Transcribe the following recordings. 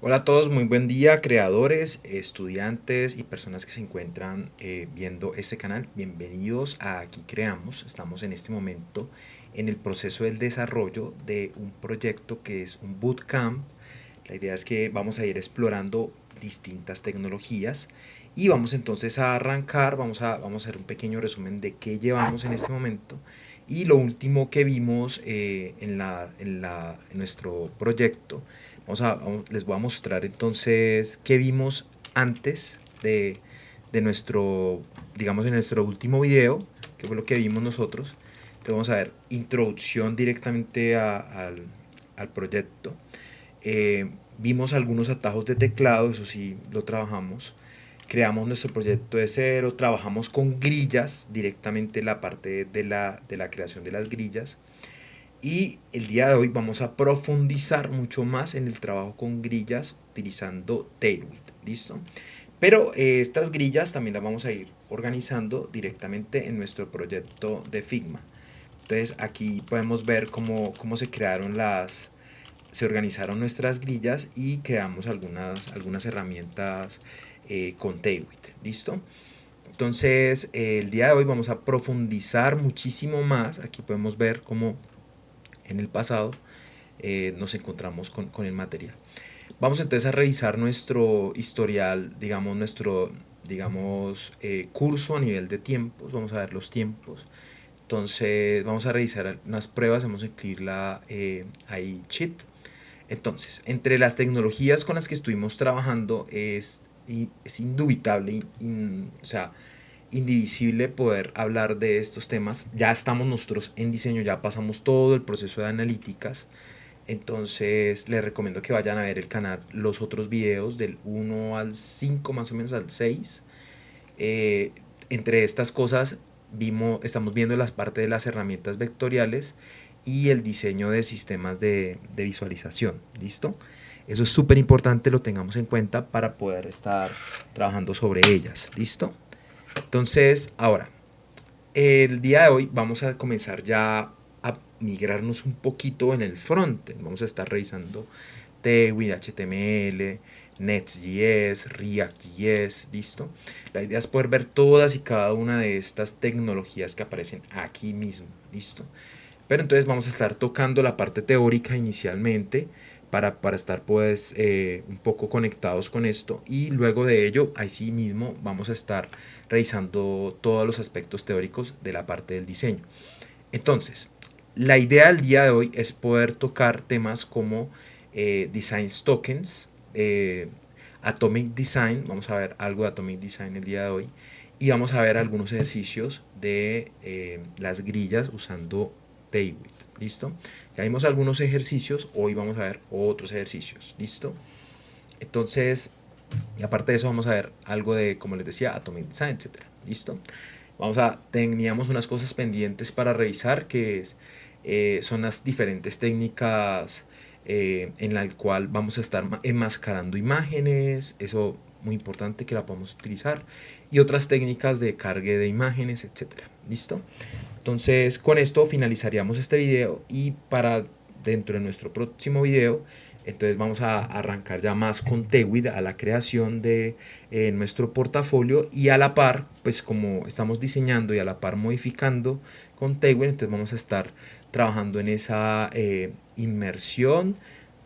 Hola a todos, muy buen día, creadores, estudiantes y personas que se encuentran viendo este canal. Bienvenidos a Aquí Creamos. Estamos en este momento en el proceso del desarrollo de un proyecto que es un bootcamp. La idea es que vamos a ir explorando distintas tecnologías y vamos entonces a arrancar, vamos a hacer un pequeño resumen de qué llevamos en este momento y lo último que vimos en nuestro proyecto. Les voy a mostrar entonces qué vimos antes de nuestro, digamos, en nuestro último video, que fue lo que vimos nosotros. Entonces vamos a ver introducción directamente al proyecto. Vimos algunos atajos de teclado, eso sí lo trabajamos. Creamos nuestro proyecto de cero, trabajamos con grillas, directamente la parte de la creación de las grillas. Y el día de hoy vamos a profundizar mucho más en el trabajo con grillas utilizando Tailwind, ¿listo? Pero estas grillas también las vamos a ir organizando directamente en nuestro proyecto de Figma. Entonces aquí podemos ver cómo se organizaron nuestras grillas y creamos algunas herramientas con Tailwind, ¿listo? Entonces el día de hoy vamos a profundizar muchísimo más. Aquí podemos ver cómo en el pasado nos encontramos con el material. Vamos entonces a revisar nuestro historial, digamos, curso a nivel de tiempos. Vamos a ver los tiempos. Entonces vamos a revisar unas pruebas, vamos a incluirla ahí, cheat. Entonces, entre las tecnologías con las que estuvimos trabajando es indubitable, o sea, indivisible poder hablar de estos temas. Ya estamos nosotros en diseño, ya pasamos todo el proceso de analíticas. Entonces les recomiendo que vayan a ver el canal, los otros videos del 1 al 5, más o menos al 6. Eh, Entre estas cosas estamos viendo las partes de las herramientas vectoriales y el diseño de sistemas de visualización. ¿Listo? Eso es súper importante, lo tengamos en cuenta para poder estar trabajando sobre ellas. ¿Listo? Entonces, ahora, el día de hoy vamos a comenzar ya a migrarnos un poquito en el frontend. Vamos a estar revisando Tailwind, HTML, Next.js, React.js, ¿listo? La idea es poder ver todas y cada una de estas tecnologías que aparecen aquí mismo, ¿listo? Pero entonces vamos a estar tocando la parte teórica inicialmente para estar pues un poco conectados con esto, y luego de ello ahí sí mismo vamos a estar revisando todos los aspectos teóricos de la parte del diseño. Entonces, la idea del día de hoy es poder tocar temas como design tokens, atomic design. Vamos a ver algo de atomic design el día de hoy y vamos a ver algunos ejercicios de las grillas usando Tailwind. ¿Listo? Ya vimos algunos ejercicios, hoy vamos a ver otros ejercicios. ¿Listo? Entonces, y aparte de eso vamos a ver algo de, como les decía, atomic design, etcétera. ¿Listo? Teníamos unas cosas pendientes para revisar, son las diferentes técnicas en la cual vamos a estar enmascarando imágenes. Eso muy importante que la podamos utilizar, y otras técnicas de cargue de imágenes, etcétera. ¿Listo? Entonces con esto finalizaríamos este video, y para dentro de nuestro próximo video entonces vamos a arrancar ya más con Tailwind, a la creación de nuestro portafolio, y a la par, pues como estamos diseñando y a la par modificando con Tailwind, entonces vamos a estar trabajando en esa inmersión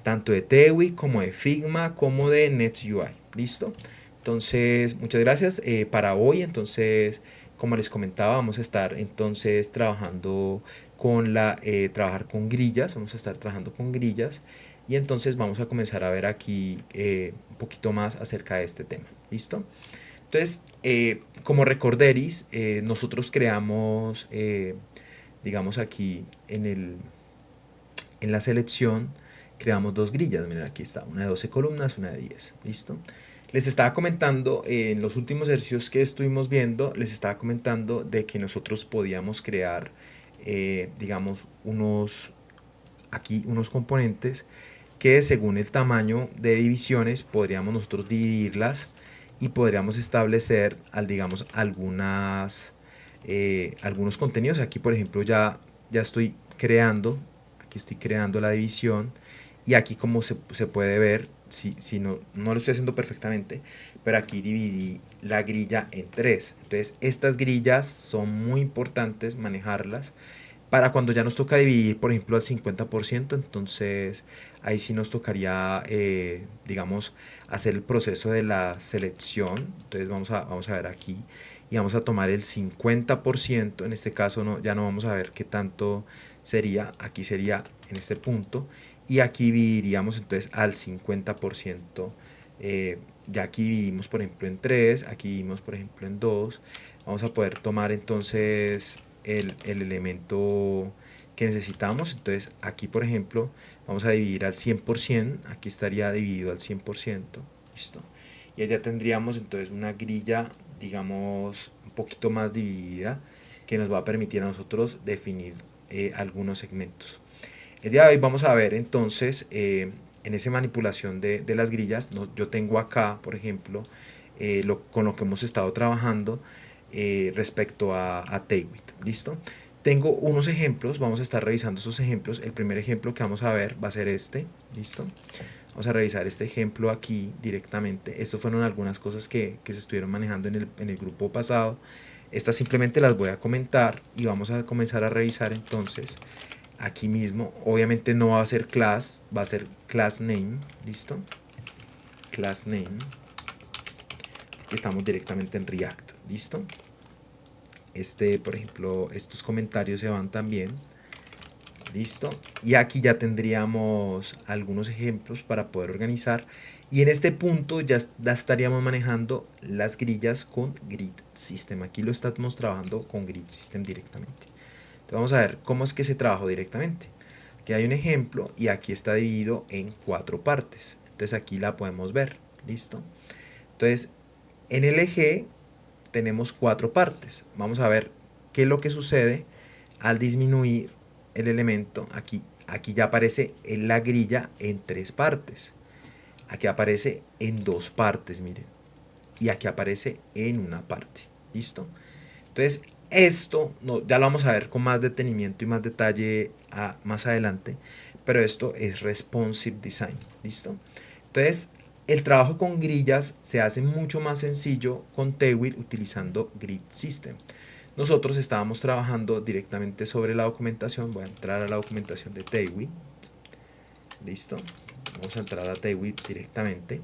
tanto de Tailwind como de Figma como de Next.UI. ¿Listo? Entonces muchas gracias para hoy. Entonces, como les comentaba, vamos a estar entonces trabajar con grillas, vamos a estar trabajando con grillas, y entonces vamos a comenzar a ver aquí un poquito más acerca de este tema. ¿Listo? Entonces, como recorderis, nosotros creamos, digamos aquí en la selección, creamos dos grillas. Miren, aquí está, una de 12 columnas, una de 10. ¿Listo? Les estaba comentando en los últimos ejercicios que estuvimos viendo, les estaba comentando de que nosotros podíamos crear, digamos, unos componentes que según el tamaño de divisiones podríamos nosotros dividirlas, y podríamos establecer, digamos, algunos contenidos. Aquí, por ejemplo, ya estoy creando la división, y aquí como se puede ver, si no, no lo estoy haciendo perfectamente, pero aquí dividí la grilla en tres. Entonces estas grillas son muy importantes manejarlas para cuando ya nos toca dividir, por ejemplo, al 50%. Entonces ahí sí nos tocaría, digamos, hacer el proceso de la selección. Entonces vamos a ver aquí y vamos a tomar el 50%. En este caso no, ya no vamos a ver qué tanto sería, aquí sería en este punto, y aquí dividiríamos entonces al 50%. Ya aquí dividimos por ejemplo en 3, aquí dividimos por ejemplo en 2. Vamos a poder tomar entonces el elemento que necesitamos. Entonces aquí por ejemplo vamos a dividir al 100%, aquí estaría dividido al 100%, listo. Y allá tendríamos entonces una grilla, digamos, un poquito más dividida, que nos va a permitir a nosotros definir algunos segmentos. El día de hoy vamos a ver entonces en esa manipulación de las grillas. ¿No? Yo tengo acá, por ejemplo, con lo que hemos estado trabajando respecto a Tailwind. ¿Listo? Tengo unos ejemplos, vamos a estar revisando esos ejemplos. El primer ejemplo que vamos a ver va a ser este. ¿Listo? Vamos a revisar este ejemplo aquí directamente. Estas fueron algunas cosas que se estuvieron manejando en el grupo pasado. Estas simplemente las voy a comentar y vamos a comenzar a revisar entonces aquí mismo. Obviamente no va a ser class, va a ser class name. ¿Listo? Class name. Estamos directamente en React. ¿Listo? Por ejemplo, estos comentarios se van también. Listo. Y aquí ya tendríamos algunos ejemplos para poder organizar. Y en este punto ya estaríamos manejando las grillas con Grid System. Aquí lo estamos trabajando con Grid System directamente. Entonces vamos a ver cómo es que se trabajó directamente. Aquí hay un ejemplo y aquí está dividido en 4 partes. Entonces aquí la podemos ver. Listo. Entonces en el eje tenemos 4 partes. Vamos a ver qué es lo que sucede al disminuir el elemento. Aquí ya aparece en la grilla en 3 partes. Aquí aparece en 2 partes, miren. Y aquí aparece en una parte. ¿Listo? Entonces, esto ya lo vamos a ver con más detenimiento y más detalle más adelante. Pero esto es responsive design. ¿Listo? Entonces, el trabajo con grillas se hace mucho más sencillo con Tailwind utilizando Grid System. Nosotros estábamos trabajando directamente sobre la documentación. Voy a entrar a la documentación de Tailwind. Listo. Vamos a entrar a Tailwind directamente.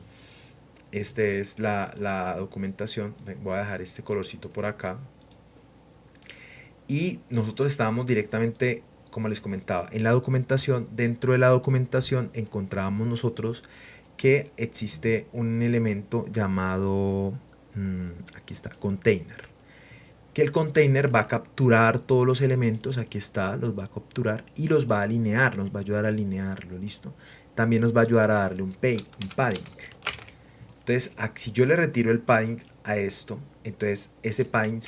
Esta es la documentación. Voy a dejar este colorcito por acá. Y nosotros estábamos directamente, como les comentaba, en la documentación. Dentro de la documentación encontrábamos nosotros que existe un elemento llamado, aquí está, container. Que el container va a capturar todos los elementos, aquí está, los va a capturar y los va a alinear, nos va a ayudar a alinearlo, ¿listo? También nos va a ayudar a darle un padding. Entonces, si yo le retiro el padding a esto, entonces ese padding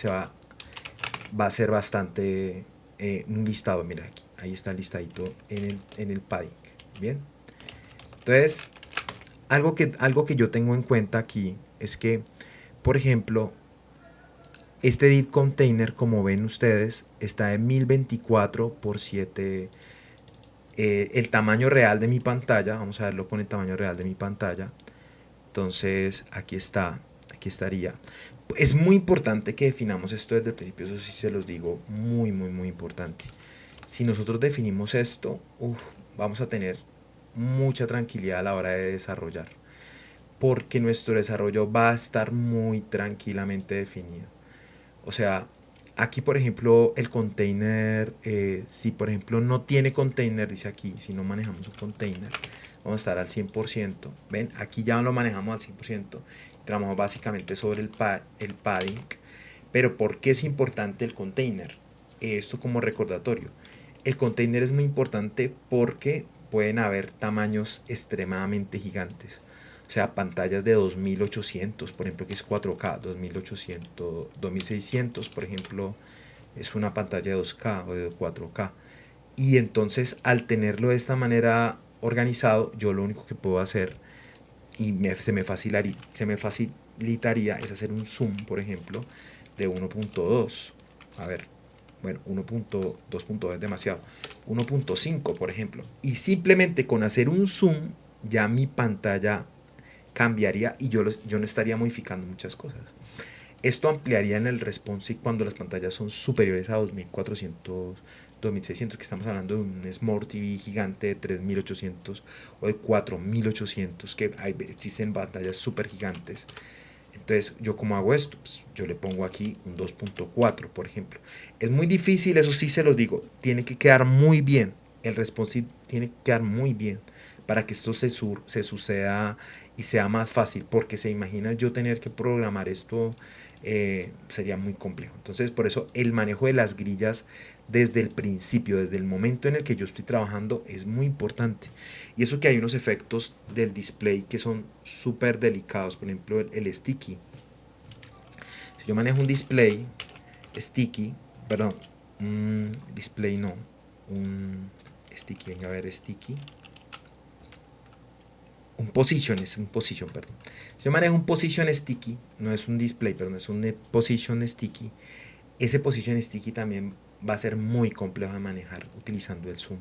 va a ser bastante un listado, mira aquí, ahí está el listadito en el padding, ¿bien? Entonces, algo que yo tengo en cuenta aquí es que, por ejemplo, este div container, como ven ustedes, está en 1024 por 7. El tamaño real de mi pantalla, vamos a verlo con el tamaño real de mi pantalla. Entonces, aquí estaría. Es muy importante que definamos esto desde el principio, eso sí se los digo, muy, muy, muy importante. Si nosotros definimos esto, vamos a tener mucha tranquilidad a la hora de desarrollar, porque nuestro desarrollo va a estar muy tranquilamente definido. O sea, aquí por ejemplo el container, si por ejemplo no tiene container, dice aquí, si no manejamos un container, vamos a estar al 100%. Ven, aquí ya lo manejamos al 100%. Trabajamos básicamente sobre el padding. Pero ¿por qué es importante el container? Esto como recordatorio. El container es muy importante porque pueden haber tamaños extremadamente gigantes. O sea, pantallas de 2800, por ejemplo, que es 4K, 2800, 2600, por ejemplo, es una pantalla de 2K o de 4K. Y entonces, al tenerlo de esta manera organizado, yo lo único que puedo hacer y se me facilitaría es hacer un zoom, por ejemplo, de 1.2. A ver, bueno, 1.2.2 es demasiado. 1.5, por ejemplo. Y simplemente con hacer un zoom ya mi pantalla cambiaría y yo no estaría modificando muchas cosas. Esto ampliaría en el responsive cuando las pantallas son superiores a 2400, 2600, que estamos hablando de un Smart TV gigante de 3800 o de 4800, que existen pantallas súper gigantes. Entonces, ¿yo cómo hago esto? Pues yo le pongo aquí un 2.4, por ejemplo. Es muy difícil, eso sí se los digo. Tiene que quedar muy bien. El responsive tiene que quedar muy bien para que esto se suceda y sea más fácil. Porque se imagina yo tener que programar esto, sería muy complejo. Entonces, por eso el manejo de las grillas desde el principio, desde el momento en el que yo estoy trabajando, es muy importante. Y eso que hay unos efectos del display que son súper delicados. Por ejemplo, el sticky. Si yo manejo un display sticky, perdón, un display no, un sticky, venga a ver, sticky. Un position, perdón. Si yo manejo un position sticky, no es un display, perdón, es un position sticky. Ese position sticky también va a ser muy complejo de manejar utilizando el zoom.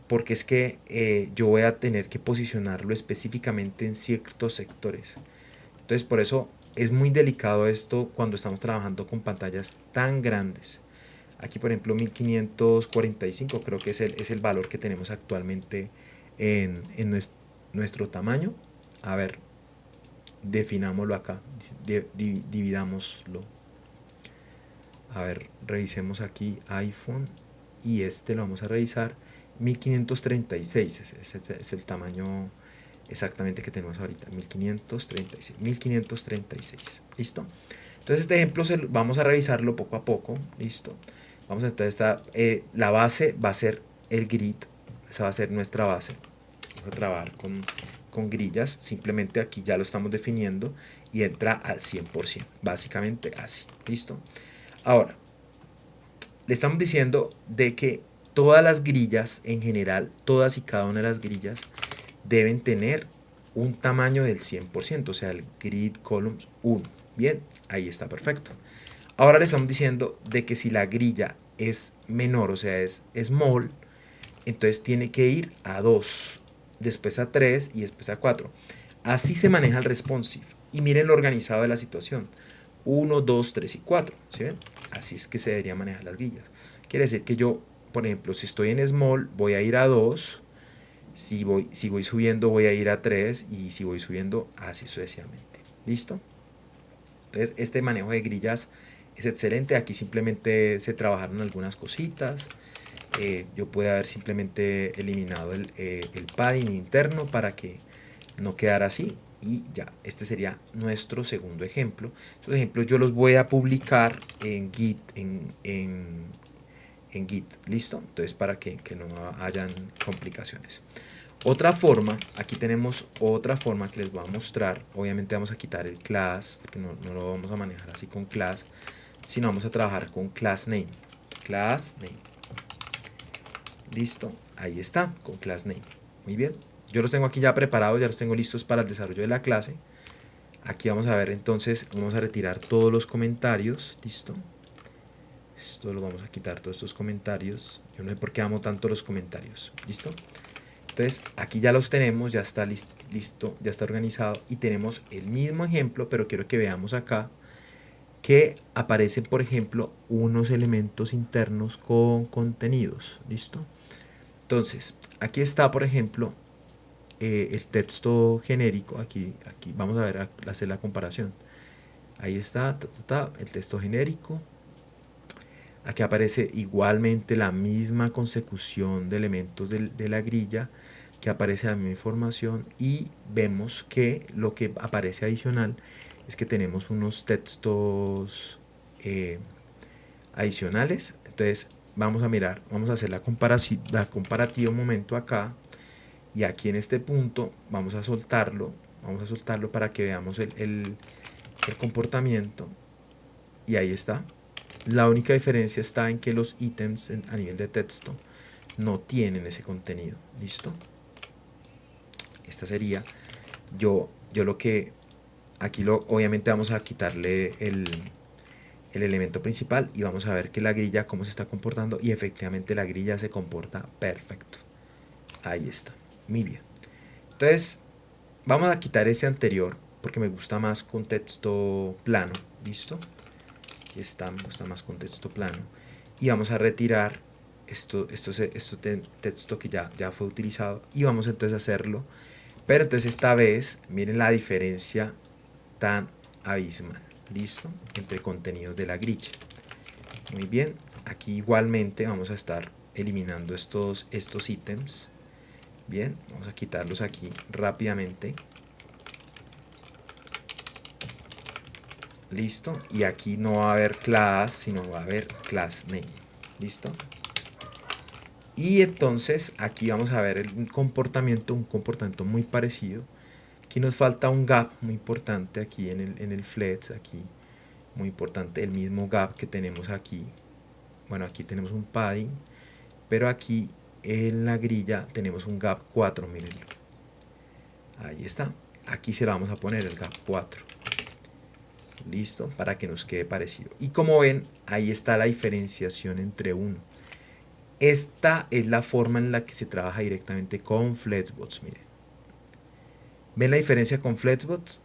Porque es que yo voy a tener que posicionarlo específicamente en ciertos sectores. Entonces, por eso es muy delicado esto cuando estamos trabajando con pantallas tan grandes. Aquí, por ejemplo, 1545 creo que es el valor que tenemos actualmente en nuestro tamaño. A ver, definámoslo acá, dividámoslo. A ver, revisemos aquí iPhone y este lo vamos a revisar. 1536 es el tamaño exactamente que tenemos ahorita. 1536. ¿Listo? Entonces este ejemplo vamos a revisarlo poco a poco. ¿Listo? Vamos a entonces la base va a ser el grid. Esa va a ser nuestra base. Vamos a trabajar con grillas. Simplemente aquí ya lo estamos definiendo y entra al 100%. Básicamente así. ¿Listo? Ahora, le estamos diciendo de que todas las grillas, en general, todas y cada una de las grillas, deben tener un tamaño del 100%, o sea, el grid columns 1. Bien, ahí está perfecto. Ahora le estamos diciendo de que si la grilla es menor, o sea, es small, entonces tiene que ir a 2, después a 3 y después a 4. Así se maneja el responsive. Y miren lo organizado de la situación. 1, 2, 3 y 4. ¿Sí ven? Así es que se debería manejar las grillas. Quiere decir que yo, por ejemplo, si estoy en small, voy a ir a 2. Si voy subiendo, voy a ir a 3. Y si voy subiendo, así sucesivamente. ¿Listo? Entonces, este manejo de grillas es excelente. Aquí simplemente se trabajaron algunas cositas. Yo pude haber simplemente eliminado el padding interno para que no quedara así. Y ya, este sería nuestro segundo ejemplo. Estos ejemplos yo los voy a publicar en Git, en Git, ¿listo? Entonces para que no hayan complicaciones. Otra forma, aquí tenemos otra forma que les voy a mostrar. Obviamente vamos a quitar el class, porque no lo vamos a manejar así con class, sino vamos a trabajar con class name. Class name. Listo, ahí está, con class name. Muy bien. Yo los tengo aquí ya preparados, ya los tengo listos para el desarrollo de la clase. Aquí vamos a ver entonces, vamos a retirar todos los comentarios. Listo. Esto lo vamos a quitar, todos estos comentarios. Yo no sé por qué amo tanto los comentarios. Listo. Entonces aquí ya los tenemos, ya está listo, ya está organizado. Y tenemos el mismo ejemplo, pero quiero que veamos acá que aparecen, por ejemplo, unos elementos internos con contenidos. ¿Listo? Entonces, aquí está, por ejemplo, el texto genérico. Aquí vamos a ver, a hacer la comparación. Ahí está, el texto genérico. Aquí aparece igualmente la misma consecución de elementos de la grilla, que aparece la misma información, y vemos que lo que aparece adicional es que tenemos unos textos adicionales. Entonces vamos a mirar, vamos a hacer la comparativa un momento acá, y aquí en este punto vamos a soltarlo para que veamos el comportamiento, y ahí está. La única diferencia está en que los ítems a nivel de texto no tienen ese contenido. ¿Listo? Esta sería yo lo que aquí obviamente vamos a quitarle el elemento principal y vamos a ver que la grilla cómo se está comportando, y efectivamente la grilla se comporta perfecto. Ahí está, muy bien. Entonces, vamos a quitar ese anterior porque me gusta más con texto plano. ¿Listo? Aquí está, me gusta más con texto plano. Y vamos a retirar texto que ya fue utilizado. Y vamos entonces a hacerlo. Pero entonces esta vez, miren la diferencia tan abismal. ¿Listo? Entre contenidos de la grilla. Muy bien. Aquí igualmente vamos a estar eliminando estos ítems. Bien, vamos a quitarlos aquí rápidamente. Listo. Y aquí no va a haber class, sino va a haber class name. Listo. Y entonces aquí vamos a ver un comportamiento muy parecido. Aquí nos falta un gap muy importante aquí en el flex. Aquí muy importante el mismo gap que tenemos aquí. Bueno, aquí tenemos un padding. Pero aquí en la grilla tenemos un gap 4. Mírenlo. Ahí está. Aquí se lo vamos a poner el gap 4. Listo, para que nos quede parecido. Y como ven, ahí está la diferenciación entre uno. Esta es la forma en la que se trabaja directamente con Flexbots. Miren. ¿Ven la diferencia con Flexbots?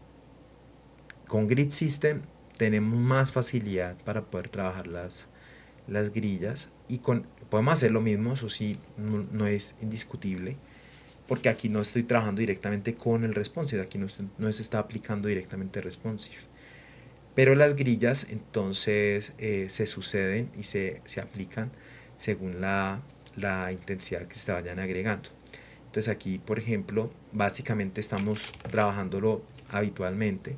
Con Grid System tenemos más facilidad para poder trabajar las grillas. Y podemos hacer lo mismo, eso sí, no es indiscutible. Porque aquí no estoy trabajando directamente con el responsive. Aquí no se está aplicando directamente responsive. Pero las grillas entonces se suceden y se aplican según la intensidad que se vayan agregando. Entonces aquí, por ejemplo, básicamente estamos trabajándolo habitualmente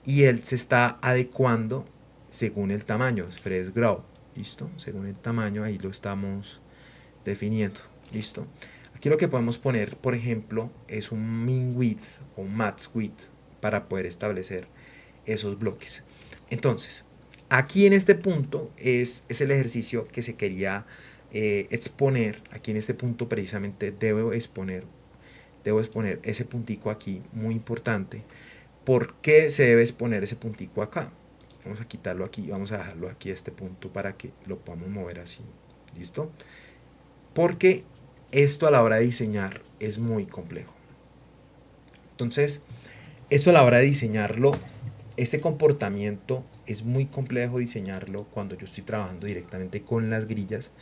y él se está adecuando según el tamaño, fresh grow, ¿listo? Según el tamaño ahí lo estamos definiendo, ¿listo? Aquí lo que podemos poner, por ejemplo, es un min width o un max width para poder establecer esos bloques. Entonces, aquí en este punto es el ejercicio que se quería exponer. Aquí en este punto precisamente debo exponer ese puntico aquí, muy importante. ¿Por qué se debe exponer ese puntico acá? Vamos a quitarlo aquí, vamos a dejarlo aquí a este punto para que lo podamos mover así. ¿Listo? Porque esto a la hora de diseñar es muy complejo. Entonces, esto a la hora de diseñarlo, este comportamiento es muy complejo diseñarlo cuando yo estoy trabajando directamente con las grillas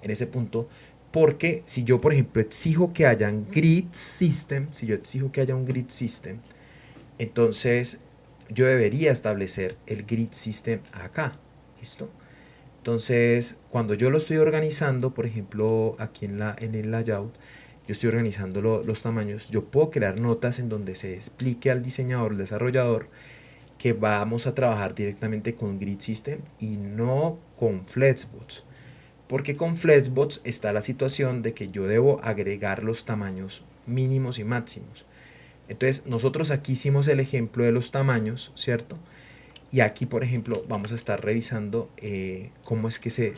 en ese punto, porque si yo, por ejemplo, exijo que haya un grid system, entonces yo debería establecer el grid system acá, ¿listo? Entonces, cuando yo lo estoy organizando, por ejemplo, aquí en el layout, yo estoy organizando los tamaños, yo puedo crear notas en donde se explique al diseñador, al desarrollador, que vamos a trabajar directamente con Grid System y no con Flexbots. Porque con Flexbots está la situación de que yo debo agregar los tamaños mínimos y máximos. Entonces, nosotros aquí hicimos el ejemplo de los tamaños, ¿cierto? Y aquí, por ejemplo, vamos a estar revisando cómo es que se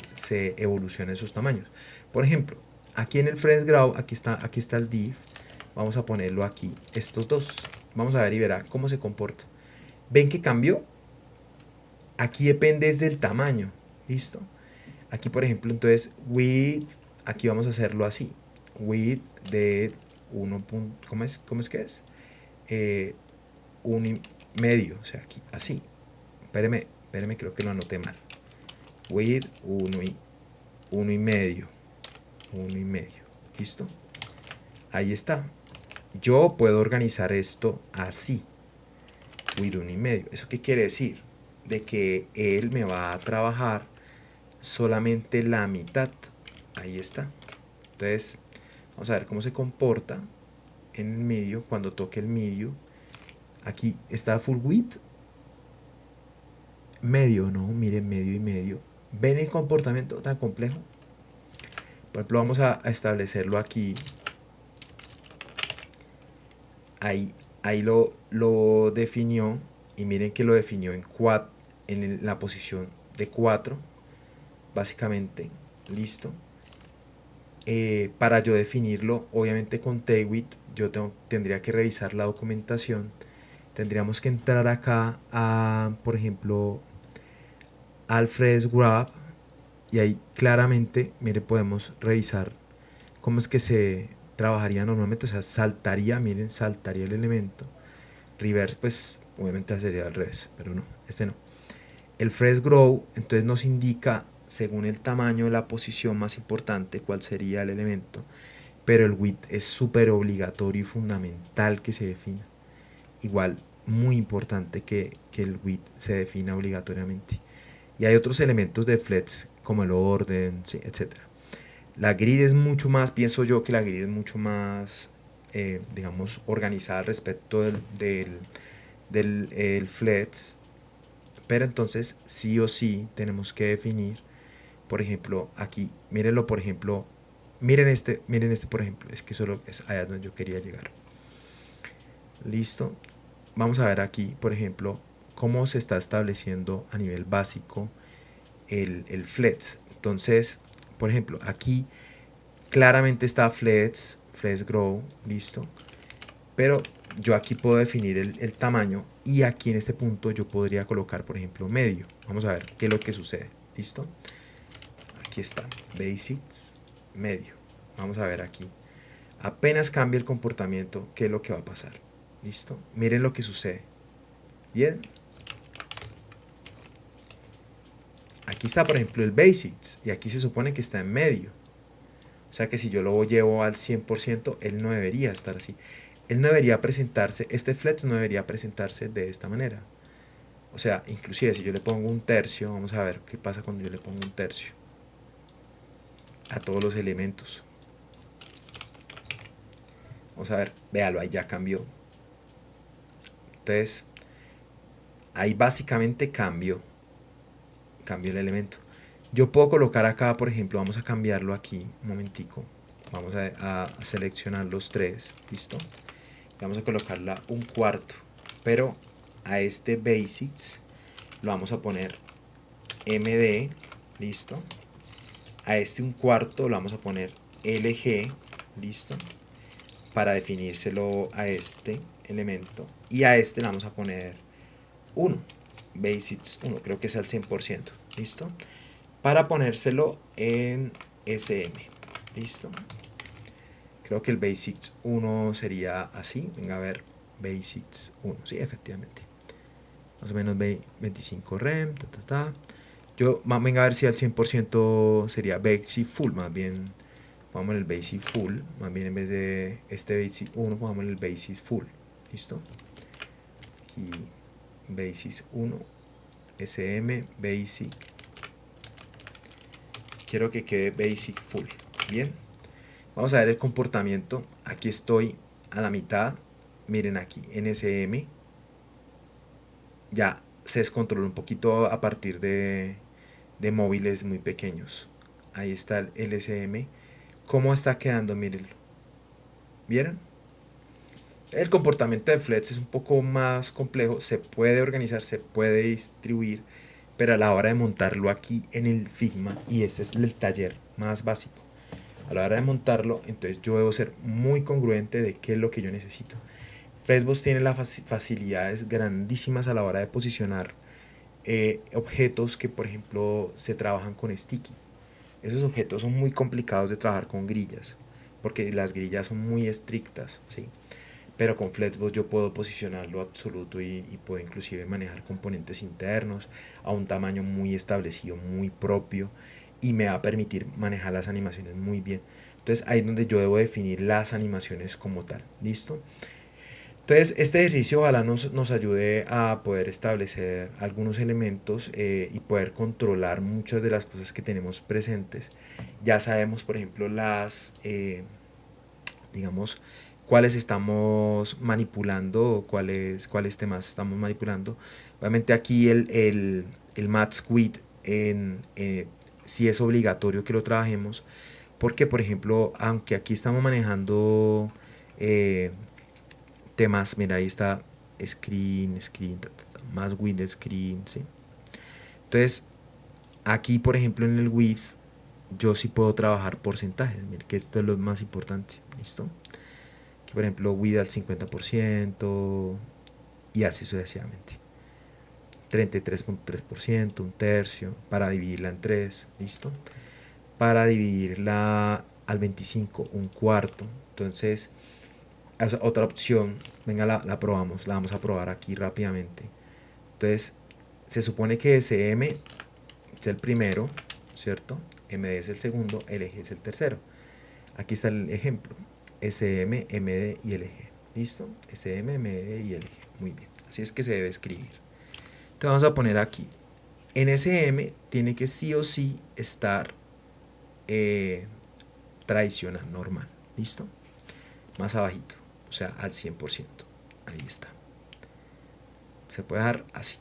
evolucionan esos tamaños. Por ejemplo, aquí en el FreshGraph, aquí está el div. Vamos a ponerlo aquí, estos dos. Vamos a ver y verá cómo se comporta. ¿Ven que cambió? Aquí depende del tamaño. ¿Listo? Aquí, por ejemplo, entonces, width, aquí vamos a hacerlo así. Width de 1. ¿Cómo es que es? 1,5. O sea, aquí, así. Espéreme, creo que lo anoté mal. Width 1,5. 1,5. ¿Listo? Ahí está. Yo puedo organizar esto así. Width 1,5. ¿Eso qué quiere decir? De que él me va a trabajar solamente la mitad. Ahí está. Entonces, vamos a ver cómo se comporta en el medio cuando toque el medio. Aquí está full width. Medio, no, miren, medio y medio. ¿Ven el comportamiento tan complejo? Por ejemplo, vamos a establecerlo aquí. Ahí lo definió. Y miren que lo definió en la posición de 4. Básicamente, listo. Para yo definirlo, obviamente con Tailwind, yo tendría que revisar la documentación. Tendríamos que entrar acá a, por ejemplo, al FreshGraph y ahí claramente, mire, podemos revisar cómo es que se trabajaría normalmente, o sea, saltaría, miren, saltaría el elemento. Reverse, pues obviamente sería al revés, pero no, este no. El fresh grow entonces nos indica, según el tamaño, la posición más importante, cuál sería el elemento, pero el width es súper obligatorio y fundamental que se defina. Igual, muy importante que el width se defina obligatoriamente. Y hay otros elementos de flex como el orden, ¿sí? Etcétera. La grid es mucho más, pienso yo que la grid es mucho más, digamos, organizada al respecto del el flex, pero entonces sí o sí tenemos que definir, por ejemplo, aquí, mírenlo, por ejemplo, miren este, por ejemplo, es que solo es allá donde yo quería llegar. Listo. Vamos a ver aquí, por ejemplo, cómo se está estableciendo a nivel básico el flex. Entonces, por ejemplo, aquí claramente está flex grow, listo. Pero yo aquí puedo definir el tamaño y aquí en este punto yo podría colocar, por ejemplo, medio. Vamos a ver qué es lo que sucede, listo. Aquí está, basics, medio. Vamos a ver aquí. Apenas cambia el comportamiento, ¿qué es lo que va a pasar? Listo. Miren lo que sucede. Bien. Aquí está, por ejemplo, el basics y aquí se supone que está en medio. O sea que si yo lo llevo al 100%, él no debería estar así. Él no debería presentarse, este flex no debería presentarse de esta manera. O sea, inclusive si yo le pongo un tercio, vamos a ver qué pasa cuando yo le pongo un tercio a todos los elementos. Vamos a ver, véalo, ahí ya cambió. Entonces, ahí básicamente cambio el elemento. Yo puedo colocar acá, por ejemplo, vamos a cambiarlo aquí, un momentico. Vamos a seleccionar los tres, ¿listo? Vamos a colocarla un cuarto, pero a este basics lo vamos a poner md, ¿listo? A este un cuarto lo vamos a poner lg, ¿listo? Para definírselo a este elemento. Y a este le vamos a poner 1, basics 1, creo que es al 100%, ¿listo? Para ponérselo en sm, ¿listo? Creo que el basics 1 sería así, venga a ver, basics 1, sí, efectivamente. Más o menos 25 rem, ta, ta, ta. Yo, venga a ver si al 100% sería basic full, más bien, pongamos el basic full, más bien en vez de este basic 1, pongamos el basic full, ¿listo? Aquí, basic 1, sm, basic, quiero que quede basic full, bien. Vamos a ver el comportamiento, aquí estoy a la mitad, miren aquí, en sm, ya se descontrola un poquito a partir de móviles muy pequeños. Ahí está el LSM. ¿Cómo está quedando? Mírenlo. ¿Vieron? El comportamiento de Flex es un poco más complejo. Se puede organizar, se puede distribuir, pero a la hora de montarlo aquí en el Figma, y ese es el taller más básico, a la hora de montarlo, entonces yo debo ser muy congruente de qué es lo que yo necesito. Flexbox tiene las facilidades grandísimas a la hora de posicionar objetos que, por ejemplo, se trabajan con sticky. Esos objetos son muy complicados de trabajar con grillas, porque las grillas son muy estrictas, ¿sí? Pero con Flexbox yo puedo posicionarlo absoluto y puedo inclusive manejar componentes internos a un tamaño muy establecido, muy propio, y me va a permitir manejar las animaciones muy bien. Entonces ahí es donde yo debo definir las animaciones como tal, ¿listo? Entonces, este ejercicio ojalá nos ayude a poder establecer algunos elementos y poder controlar muchas de las cosas que tenemos presentes. Ya sabemos, por ejemplo, digamos, cuáles estamos manipulando o cuáles temas estamos manipulando. Obviamente aquí el Max Width sí es obligatorio que lo trabajemos porque, por ejemplo, aunque aquí estamos manejando eh, temas, mira, ahí está screen, más width screen, ¿sí? Entonces, aquí, por ejemplo, en el width, yo sí puedo trabajar porcentajes, mira, que esto es lo más importante, ¿listo? Aquí, por ejemplo, width al 50% y así sucesivamente. 33.3%, un tercio, para dividirla en tres, ¿listo? Para dividirla al 25, un cuarto. Entonces, otra opción, venga, la probamos, la vamos a probar aquí rápidamente. Entonces, se supone que SM es el primero, ¿cierto? MD es el segundo, LG es el tercero. Aquí está el ejemplo, SM, MD y LG. ¿Listo? SM, MD y LG. Muy bien. Así es que se debe escribir. Te vamos a poner aquí. En SM tiene que sí o sí estar tradicional, normal. ¿Listo? Más abajito. O sea, al 100%. Ahí está. Se puede dejar así.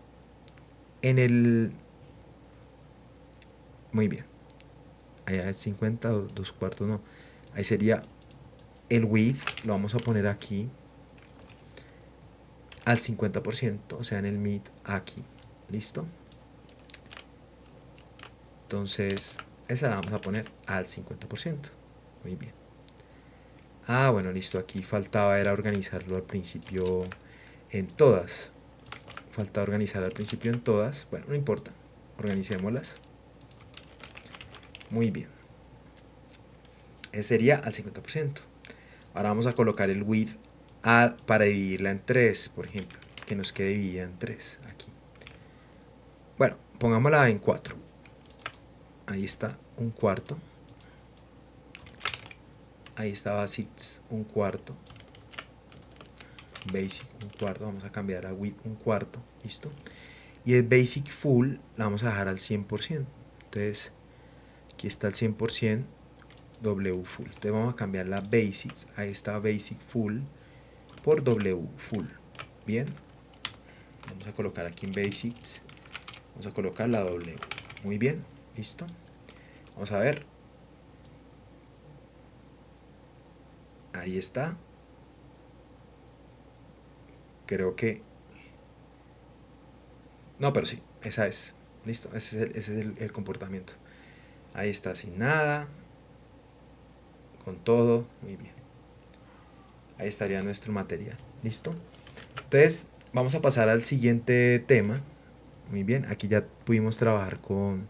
En el... Muy bien. Allá es 50, 2/4, no. Ahí sería el width. Lo vamos a poner aquí al 50%. O sea, en el mid aquí. ¿Listo? Entonces, esa la vamos a poner al 50%. Muy bien. Ah, bueno, listo. Aquí faltaba era organizarlo al principio en todas. Falta organizar al principio en todas. Bueno, no importa. Organicémoslas. Muy bien. Ese sería al 50%. Ahora vamos a colocar el width para dividirla en 3, por ejemplo. Que nos quede dividida en 3 aquí. Bueno, pongámosla en 4. Ahí está, un cuarto. Ahí está Basics, un cuarto. Basic, un cuarto. Vamos a cambiar a width, un cuarto. ¿Listo? Y el Basic Full la vamos a dejar al 100%. Entonces, aquí está el 100%. W Full. Entonces vamos a cambiar la Basics. Ahí está Basic Full por W Full. Bien. Vamos a colocar aquí en Basics. Vamos a colocar la W. Muy bien. Listo. Vamos a ver. Ahí está. Creo que... No, pero sí. Esa es. Listo. Ese es el comportamiento. Ahí está sin nada. Con todo. Muy bien. Ahí estaría nuestro material. ¿Listo? Entonces, vamos a pasar al siguiente tema. Muy bien. Aquí ya pudimos trabajar con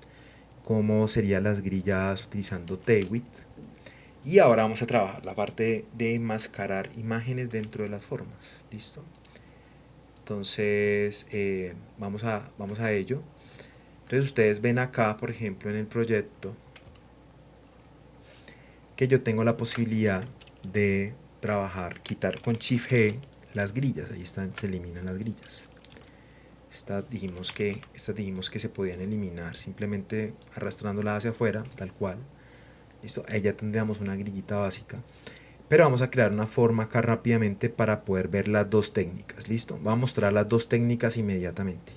cómo serían las grillas utilizando Tailwind. Y ahora vamos a trabajar la parte de enmascarar imágenes dentro de las formas. ¿Listo? Entonces, vamos a ello. Entonces, ustedes ven acá, por ejemplo, en el proyecto, que yo tengo la posibilidad de trabajar, quitar con Shift G las grillas. Ahí están, se eliminan las grillas. Estas dijimos que se podían eliminar simplemente arrastrándolas hacia afuera, tal cual. Listo, ahí ya tendríamos una grillita básica. Pero vamos a crear una forma acá rápidamente para poder ver las dos técnicas. ¿Listo? Voy a mostrar las dos técnicas inmediatamente.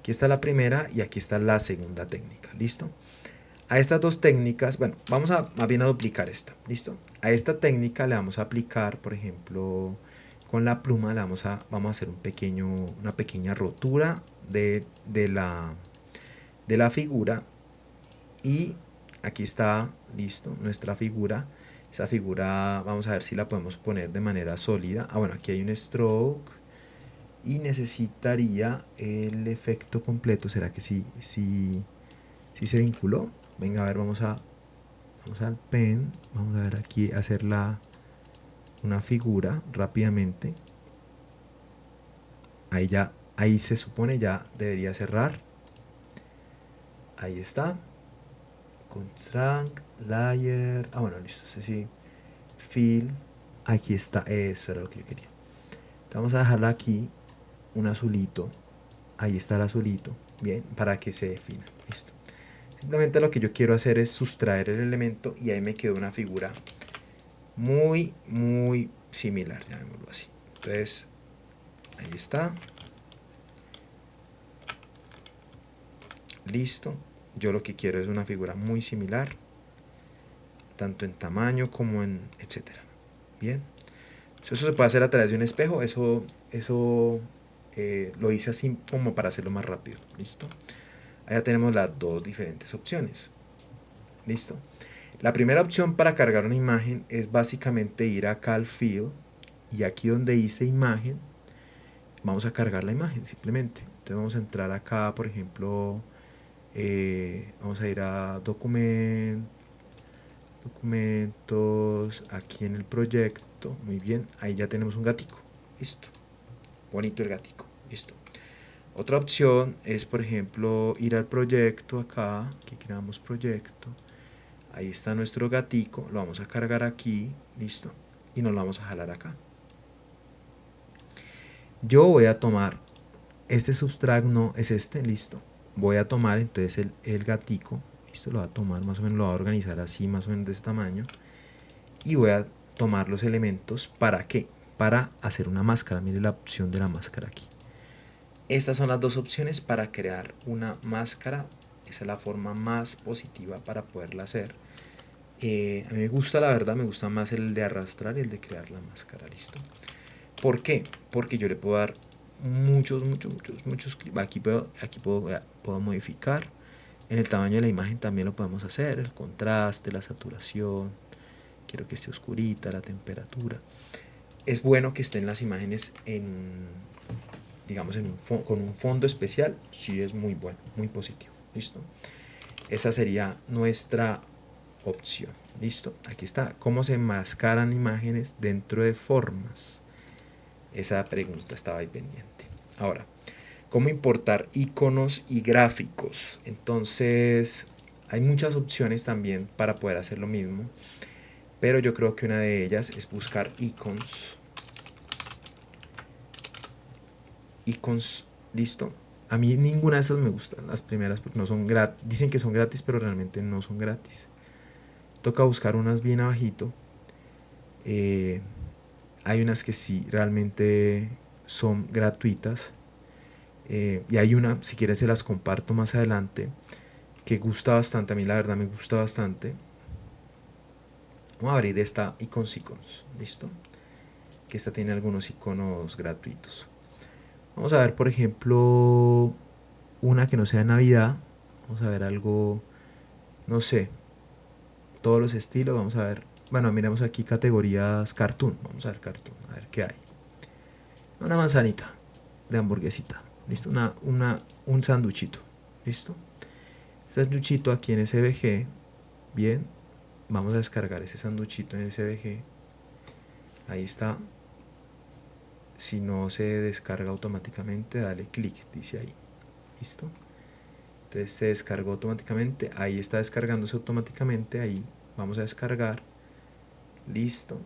Aquí está la primera y aquí está la segunda técnica. ¿Listo? A estas dos técnicas, bueno, vamos a más bien a duplicar esta. ¿Listo? A esta técnica le vamos a aplicar, por ejemplo, con la pluma vamos a hacer una pequeña rotura de la figura. Y aquí está, listo, nuestra figura. Esa figura vamos a ver si la podemos poner de manera sólida. Ah, bueno, aquí hay un stroke y necesitaría el efecto completo. ¿Será que sí se vinculó? Venga, a ver, vamos al pen. Vamos a ver aquí, hacer una figura rápidamente. Ahí se supone ya debería cerrar. Ahí está. Constraint, layer. Ah, bueno, listo. Sí. Fill. Aquí está. Eso era lo que yo quería. Entonces vamos a dejarla aquí. Un azulito. Ahí está el azulito. Bien, para que se defina. Listo. Simplemente lo que yo quiero hacer es sustraer el elemento y ahí me quedó una figura muy, muy similar. Llamémoslo así. Entonces, ahí está. Listo. Yo lo que quiero es una figura muy similar, tanto en tamaño como en etcétera. Bien. Eso se puede hacer a través de un espejo. Eso lo hice así como para hacerlo más rápido. Listo. Allá tenemos las dos diferentes opciones. Listo. La primera opción para cargar una imagen es básicamente ir acá al field y aquí donde dice imagen vamos a cargar la imagen simplemente. Entonces vamos a entrar acá, por ejemplo, vamos a ir a document, documentos, aquí en el proyecto, muy bien, ahí ya tenemos un gatico, listo, bonito el gatico, listo. Otra opción es, por ejemplo, ir al proyecto acá, aquí creamos proyecto, ahí está nuestro gatico, lo vamos a cargar aquí, listo, y nos lo vamos a jalar acá. Yo voy a tomar, este subtract no es este, listo, voy a tomar entonces el gatico, listo, lo voy a tomar, más o menos lo voy a organizar así, más o menos de este tamaño, y voy a tomar los elementos, ¿para qué? Para hacer una máscara, mire la opción de la máscara aquí. Estas son las dos opciones para crear una máscara. Esa es la forma más positiva para poderla hacer. A mí me gusta, la verdad, me gusta más el de arrastrar y el de crear la máscara, listo. ¿Por qué? Porque yo le puedo dar muchos clips. Aquí puedo modificar. En el tamaño de la imagen también lo podemos hacer. El contraste, la saturación. Quiero que esté oscurita, la temperatura. Es bueno que estén las imágenes digamos, con un fondo especial. Sí, es muy bueno, muy positivo. ¿Listo? Esa sería nuestra opción. ¿Listo? Aquí está. ¿Cómo se enmascaran imágenes dentro de formas? Esa pregunta estaba ahí pendiente. Ahora, ¿cómo importar iconos y gráficos? Entonces, hay muchas opciones también para poder hacer lo mismo. Pero yo creo que una de ellas es buscar icons. Icons, listo. A mí ninguna de esas me gustan, las primeras, porque no son gratis. Dicen que son gratis, pero realmente no son gratis. Toca buscar unas bien abajito. Hay unas que sí realmente son gratuitas. Y hay una, si quieres se las comparto más adelante, que gusta bastante. A mí la verdad me gusta bastante. Vamos a abrir esta Icons. ¿Listo? Que esta tiene algunos iconos gratuitos. Vamos a ver, por ejemplo, una que no sea de Navidad. Vamos a ver algo, no sé, todos los estilos. Vamos a ver, bueno, miremos aquí categorías cartoon. Vamos a ver cartoon, a ver qué hay. Una manzanita de hamburguesita. ¿Listo? Un sanduchito. ¿Listo? Sanduchito aquí en SVG. Bien. Vamos a descargar ese sanduchito en SVG. Ahí está. Si no se descarga automáticamente, dale clic, dice ahí. ¿Listo? Entonces se descargó automáticamente. Ahí está descargándose automáticamente. Ahí vamos a descargar. Listo.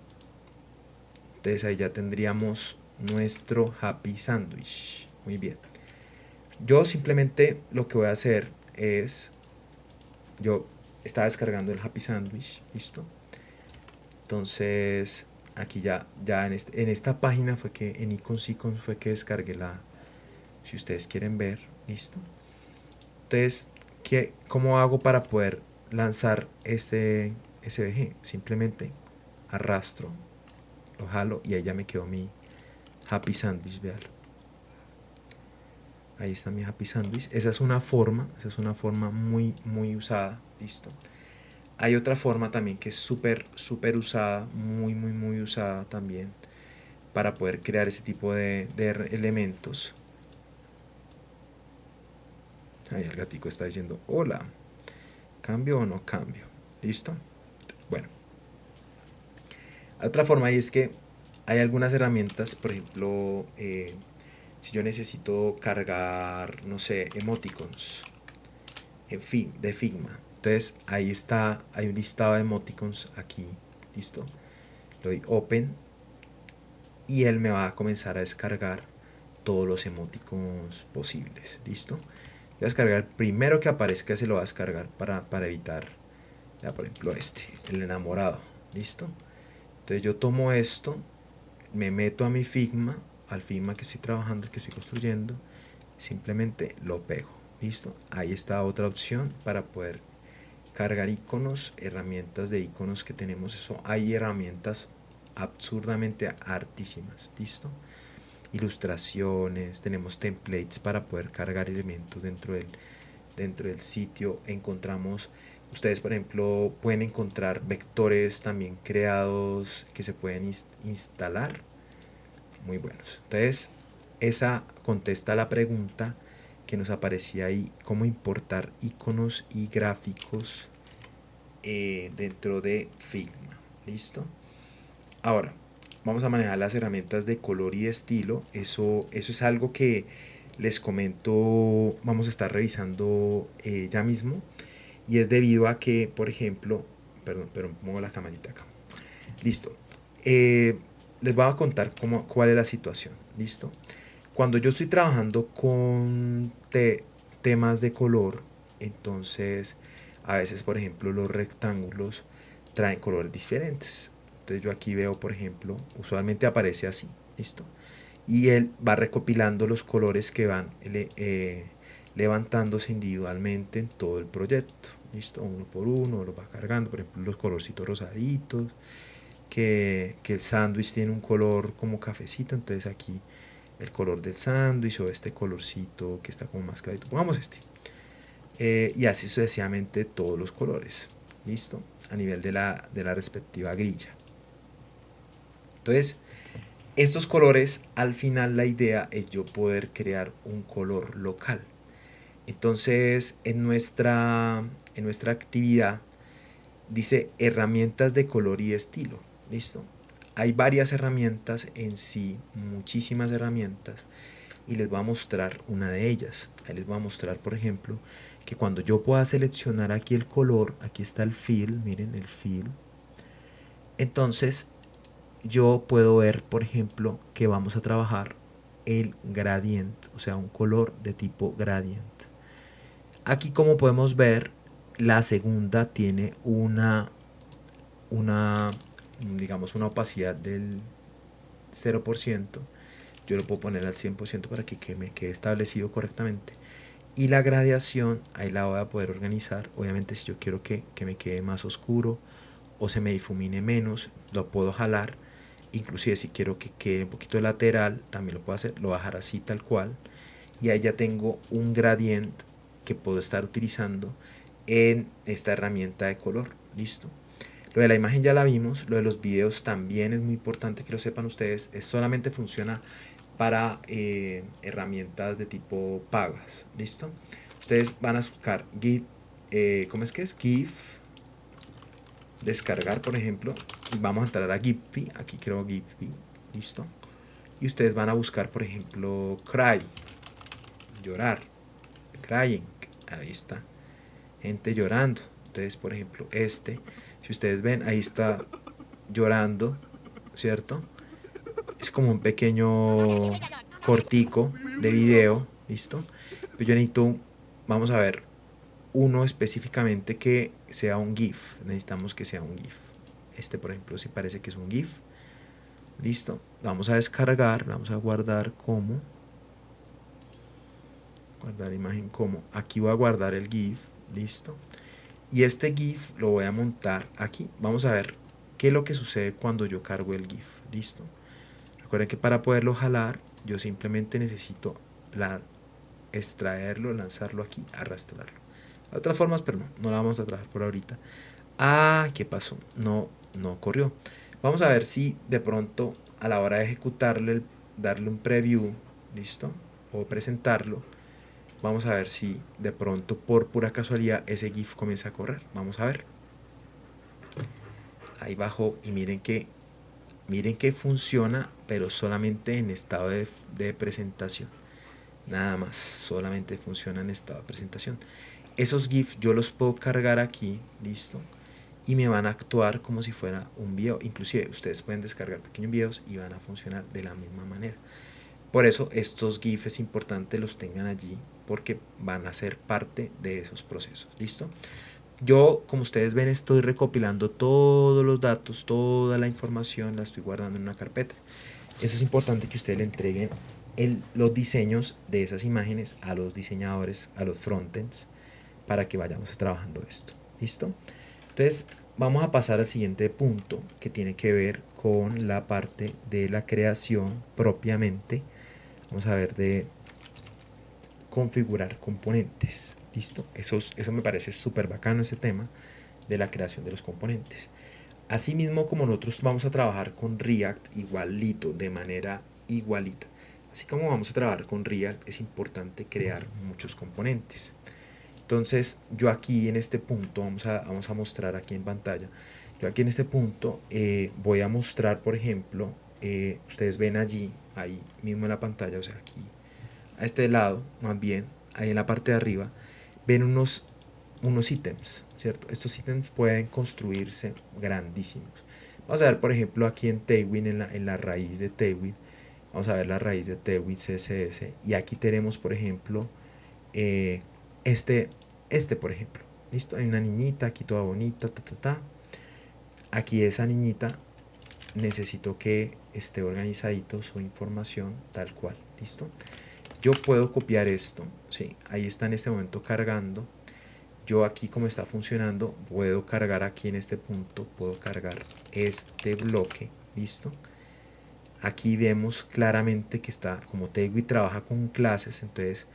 Entonces ahí ya tendríamos nuestro Happy Sandwich. Muy bien. Yo simplemente lo que voy a hacer es, yo estaba descargando el Happy Sandwich, listo. Entonces aquí ya en esta página fue que en Icons fue que descargué si ustedes quieren ver, listo. Entonces, ¿cómo hago para poder lanzar este SVG? Simplemente arrastro, lo jalo y ahí ya me quedó mi Happy Sandwich, vean. Ahí está mi Happy Sandwich. Esa es una forma muy usada, listo. Hay otra forma también que es súper usada, muy usada también para poder crear ese tipo de elementos. Ahí el gatico está diciendo, hola, ¿cambio o no cambio? ¿Listo? Bueno. Otra forma ahí es que hay algunas herramientas, por ejemplo, si yo necesito cargar, no sé, emoticons, en fin, de Figma. Entonces ahí está, hay un listado de emoticons aquí, listo. Le doy open y él me va a comenzar a descargar todos los emoticons posibles, listo. Voy a descargar el primero que aparezca, se lo va a descargar para evitar, ya, por ejemplo, el enamorado, listo. Entonces yo tomo esto, me meto a mi Figma, al Figma que estoy trabajando, que estoy construyendo, simplemente lo pego, listo. Ahí está otra opción para poder cargar iconos, herramientas de iconos que tenemos. Eso, hay herramientas absurdamente artísimas, listo. Ilustraciones, tenemos templates para poder cargar elementos dentro del sitio. Encontramos, ustedes por ejemplo pueden encontrar vectores también creados que se pueden instalar, muy buenos. Entonces esa contesta la pregunta que nos aparecía ahí, cómo importar iconos y gráficos dentro de Figma. ¿Listo? Ahora, vamos a manejar las herramientas de color y de estilo. Eso es algo que les comento, vamos a estar revisando ya mismo. Y es debido a que, por ejemplo, perdón, pero pongo la camarita acá. Listo. Les voy a contar cuál es la situación. ¿Listo? Cuando yo estoy trabajando con temas de color, entonces a veces, por ejemplo, los rectángulos traen colores diferentes. Entonces yo aquí veo, por ejemplo, usualmente aparece así. ¿Listo? Y él va recopilando los colores que van levantándose individualmente en todo el proyecto. ¿Listo? Uno por uno, los va cargando, por ejemplo, los colorcitos rosaditos, que el sándwich tiene un color como cafecito, entonces aquí el color del sándwich o este colorcito que está como más clarito, pongamos este. Y así sucesivamente todos los colores. ¿Listo? A nivel de la respectiva grilla. Entonces, estos colores, al final la idea es yo poder crear un color local. Entonces, en nuestra actividad dice herramientas de color y estilo. ¿Listo? Hay varias herramientas en sí, muchísimas herramientas, y les voy a mostrar una de ellas. Ahí les voy a mostrar, por ejemplo, que cuando yo pueda seleccionar aquí el color, aquí está el fill, miren el fill. Entonces, yo puedo ver, por ejemplo, que vamos a trabajar el gradient, o sea, un color de tipo gradient. Aquí, como podemos ver, la segunda tiene una digamos, una opacidad del 0%. Yo lo puedo poner al 100% para que me quede establecido correctamente. Y la gradación, ahí la voy a poder organizar. Obviamente, si yo quiero que me quede más oscuro o se me difumine menos, lo puedo jalar. Inclusive si quiero que quede un poquito lateral, también lo puedo hacer. Lo voy a dejar así tal cual. Y ahí ya tengo un gradient que puedo estar utilizando en esta herramienta de color. Listo. Lo de la imagen ya la vimos. Lo de los videos también es muy importante que lo sepan ustedes. Es solamente funciona para herramientas de tipo pagas. ¿Listo? Ustedes van a buscar GIF. ¿Cómo es que es? GIF. Descargar, por ejemplo. Y vamos a entrar a Giphy. Aquí creo Giphy. ¿Listo? Y ustedes van a buscar, por ejemplo, Cry. Llorar. Crying. Ahí está. Gente llorando. Entonces, por ejemplo, si ustedes ven, ahí está llorando, ¿cierto? Es como un pequeño cortico de video, ¿listo? Pero yo necesito, vamos a ver, uno específicamente que sea un GIF. Necesitamos que sea un GIF. Este, por ejemplo, sí parece que es un GIF. Listo. Vamos a descargar, vamos a guardar como. Guardar imagen como. Aquí voy a guardar el GIF. Listo. Y este GIF lo voy a montar aquí. Vamos a ver qué es lo que sucede cuando yo cargo el GIF. Listo. Recuerden que para poderlo jalar, yo simplemente necesito extraerlo, lanzarlo aquí, arrastrarlo. De otras formas, pero no la vamos a trabajar por ahorita. Ah, ¿qué pasó? No corrió. Vamos a ver si de pronto a la hora de ejecutarle, darle un preview, listo, o presentarlo, vamos a ver si de pronto por pura casualidad ese GIF comienza a correr. Vamos a ver. Ahí bajo y miren que funciona, pero solamente en estado de presentación. Nada más, solamente funciona en estado de presentación. Esos GIF yo los puedo cargar aquí, listo, y me van a actuar como si fuera un video. Inclusive ustedes pueden descargar pequeños videos y van a funcionar de la misma manera. Por eso estos GIF es importante los tengan allí, porque van a ser parte de esos procesos. ¿Listo? Yo, como ustedes ven, estoy recopilando todos los datos, toda la información, la estoy guardando en una carpeta. Eso es importante que ustedes le entreguen los diseños de esas imágenes a los diseñadores, a los frontends, para que vayamos trabajando esto. ¿Listo? Entonces, vamos a pasar al siguiente punto, que tiene que ver con la parte de la creación propiamente. Vamos a ver de configurar componentes. ¿Listo? Eso me parece súper bacano, ese tema de la creación de los componentes. Asimismo, como nosotros vamos a trabajar con React igualito, de manera igualita. Así como vamos a trabajar con React, es importante crear muchos componentes. Entonces yo aquí en este punto, vamos a mostrar aquí en pantalla, yo aquí en este punto voy a mostrar, por ejemplo, ustedes ven allí, ahí mismo en la pantalla, o sea aquí, a este lado, más bien, ahí en la parte de arriba, ven unos ítems, ¿cierto? Estos ítems pueden construirse grandísimos. Vamos a ver, por ejemplo, aquí en Tailwind, en la raíz de Tailwind, vamos a ver la raíz de Tailwind CSS, y aquí tenemos, por ejemplo, eh, este, por ejemplo, ¿listo? Hay una niñita aquí toda bonita, Aquí esa niñita necesito que esté organizadito su información tal cual, ¿listo? Yo puedo copiar esto, ¿sí? Ahí está en este momento cargando. Yo aquí como está funcionando, puedo cargar aquí en este punto, puedo cargar este bloque, ¿listo? Aquí vemos claramente que está, como Tailwind trabaja con clases, entonces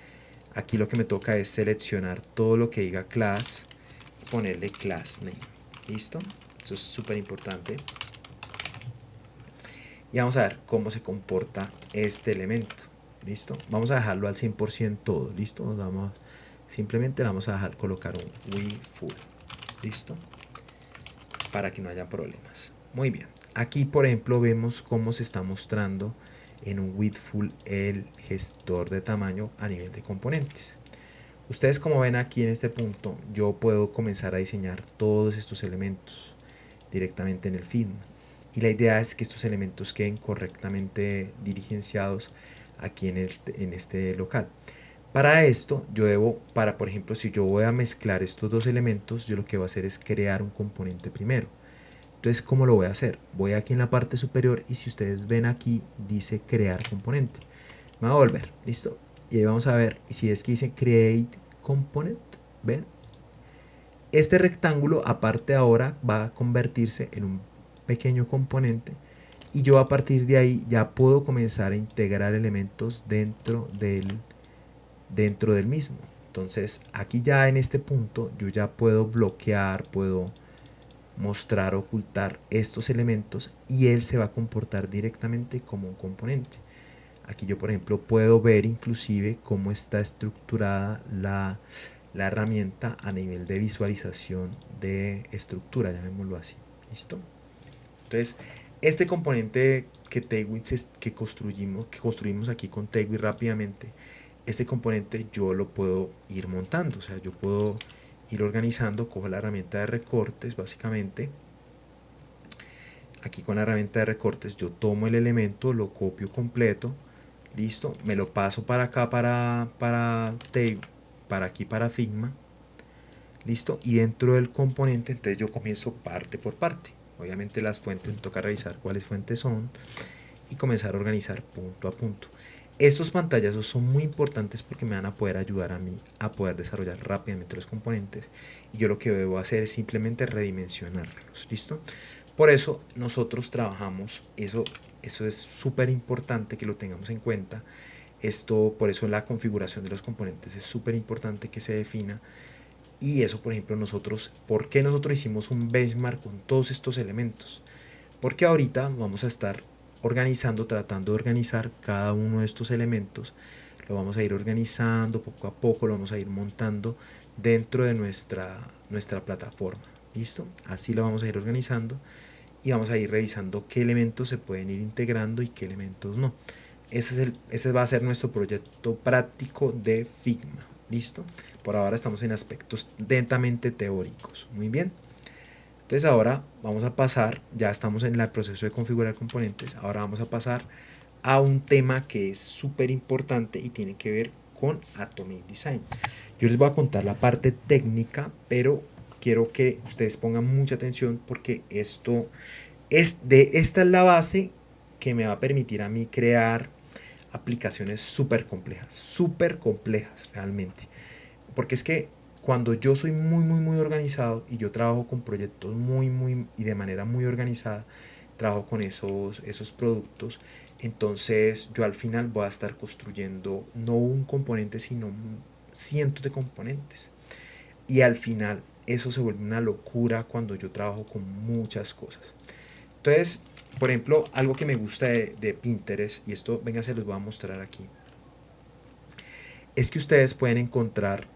aquí lo que me toca es seleccionar todo lo que diga class y ponerle class name, ¿listo? Eso es súper importante. Y vamos a ver cómo se comporta este elemento, ¿listo? Vamos a dejarlo al 100% todo, ¿listo? Simplemente le vamos a dejar colocar un we full, ¿listo? Para que no haya problemas. Muy bien. Aquí, por ejemplo, vemos cómo se está mostrando en un width full el gestor de tamaño a nivel de componentes. Ustedes, como ven aquí en este punto, yo puedo comenzar a diseñar todos estos elementos directamente en el Figma. Y la idea es que estos elementos queden correctamente dirigenciados aquí en este local. Para esto, por ejemplo, si yo voy a mezclar estos dos elementos, yo lo que voy a hacer es crear un componente primero. Entonces, ¿cómo lo voy a hacer? Voy aquí en la parte superior y si ustedes ven aquí, dice crear componente. Me voy a volver, ¿listo? Y ahí vamos a ver, si es que dice create component, ¿ven? Este rectángulo, aparte ahora, va a convertirse en un pequeño componente y yo a partir de ahí ya puedo comenzar a integrar elementos dentro del mismo. Entonces, aquí ya en este punto, yo ya puedo bloquear, puedo mostrar, ocultar estos elementos y él se va a comportar directamente como un componente. Aquí yo, por ejemplo, puedo ver inclusive cómo está estructurada la herramienta a nivel de visualización de estructura, llamémoslo así. ¿Listo? Entonces, este componente que construimos aquí con Tailwind rápidamente, este componente yo lo puedo ir montando, o sea, yo puedo ir organizando, cojo la herramienta de recortes básicamente. Aquí con la herramienta de recortes yo tomo el elemento, lo copio completo, listo, me lo paso para acá para aquí para Figma, listo, y dentro del componente entonces yo comienzo parte por parte. Obviamente las fuentes, me toca revisar cuáles fuentes son y comenzar a organizar punto a punto. Estos pantallazos son muy importantes porque me van a poder ayudar a mí a poder desarrollar rápidamente los componentes y yo lo que debo hacer es simplemente redimensionarlos, ¿listo? Por eso nosotros trabajamos, eso es súper importante que lo tengamos en cuenta. Por eso la configuración de los componentes es súper importante que se defina. Y eso, por ejemplo, ¿por qué nosotros hicimos un benchmark con todos estos elementos? Porque ahorita vamos a estar tratando de organizar cada uno de estos elementos. Lo vamos a ir organizando poco a poco, lo vamos a ir montando dentro de nuestra plataforma. ¿Listo? Así lo vamos a ir organizando y vamos a ir revisando qué elementos se pueden ir integrando y qué elementos no. Ese va a ser nuestro proyecto práctico de Figma. ¿Listo? Por ahora estamos en aspectos netamente teóricos. Muy bien. Entonces ahora vamos a pasar, ya estamos en el proceso de configurar componentes, ahora vamos a pasar a un tema que es súper importante y tiene que ver con Atomic Design. Yo les voy a contar la parte técnica, pero quiero que ustedes pongan mucha atención porque esta es la base que me va a permitir a mí crear aplicaciones súper complejas realmente. Porque es que cuando yo soy muy organizado y yo trabajo con proyectos y de manera muy organizada, trabajo con esos productos, entonces yo al final voy a estar construyendo no un componente, sino cientos de componentes. Y al final eso se vuelve una locura cuando yo trabajo con muchas cosas. Entonces, por ejemplo, algo que me gusta de Pinterest, y esto, venga, se los voy a mostrar aquí, es que ustedes pueden encontrar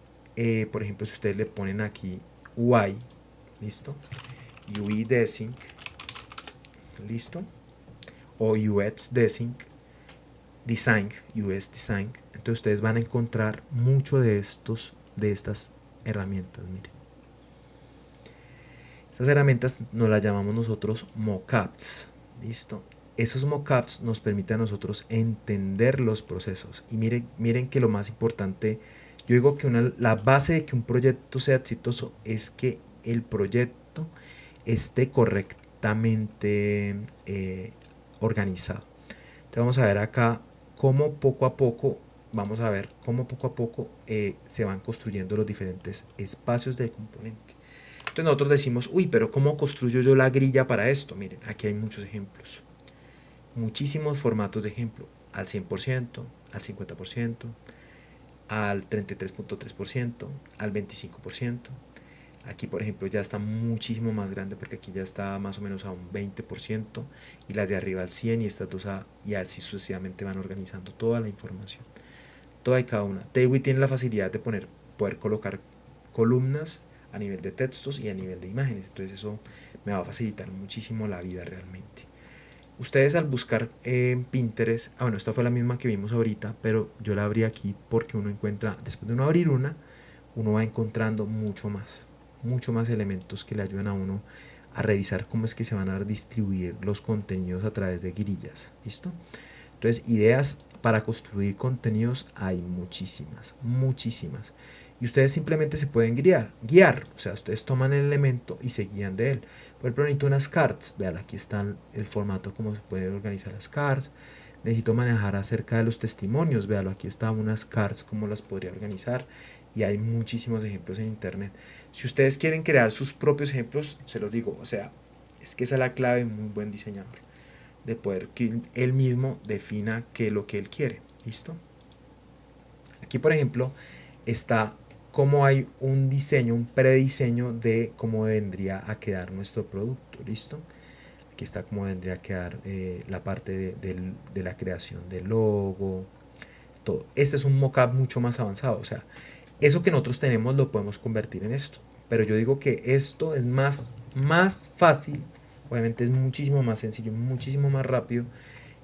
por ejemplo, si ustedes le ponen aquí UI, listo, UI Desync, listo, o UX Desync, Design, US Design, entonces ustedes van a encontrar mucho de estas herramientas. Miren, estas herramientas nos las llamamos nosotros mockups, listo. Esos mockups nos permiten a nosotros entender los procesos. Y miren que lo más importante, yo digo que la base de que un proyecto sea exitoso es que el proyecto esté correctamente organizado. Entonces vamos a ver acá cómo poco a poco, vamos a ver cómo poco a poco se van construyendo los diferentes espacios del componente. Entonces nosotros decimos, uy, pero ¿cómo construyo yo la grilla para esto? Miren, aquí hay muchos ejemplos, muchísimos formatos de ejemplo, al 100%, al 50%, al 33.3%, al 25%. Aquí, por ejemplo, ya está muchísimo más grande porque aquí ya está más o menos a un 20% y las de arriba al 100 y estas dos y así sucesivamente van organizando toda la información. Toda y cada una. Tailwind tiene la facilidad de poder colocar columnas a nivel de textos y a nivel de imágenes. Entonces eso me va a facilitar muchísimo la vida realmente. Ustedes al buscar en Pinterest, bueno, esta fue la misma que vimos ahorita, pero yo la abrí aquí porque uno encuentra, después de uno abrir una, uno va encontrando mucho más elementos que le ayudan a uno a revisar cómo es que se van a distribuir los contenidos a través de grillas. ¿Listo? Entonces, ideas para construir contenidos hay muchísimas. Y ustedes simplemente se pueden guiar. O sea, ustedes toman el elemento y se guían de él. Por ejemplo, necesito unas cards. Vean, aquí está el formato, cómo se pueden organizar las cards. Necesito manejar acerca de los testimonios. Véalo, aquí están unas cards, cómo las podría organizar. Y hay muchísimos ejemplos en internet. Si ustedes quieren crear sus propios ejemplos, se los digo, o sea, es que esa es la clave de un muy buen diseñador, de poder que él mismo defina qué es lo que él quiere. ¿Listo? Aquí, por ejemplo, está cómo hay un diseño, un prediseño de cómo vendría a quedar nuestro producto. ¿Listo? Aquí está cómo vendría a quedar la parte de la creación del logo, todo. Este es un mockup mucho más avanzado, o sea, eso que nosotros tenemos lo podemos convertir en esto. Pero yo digo que esto es más fácil, obviamente es muchísimo más sencillo, muchísimo más rápido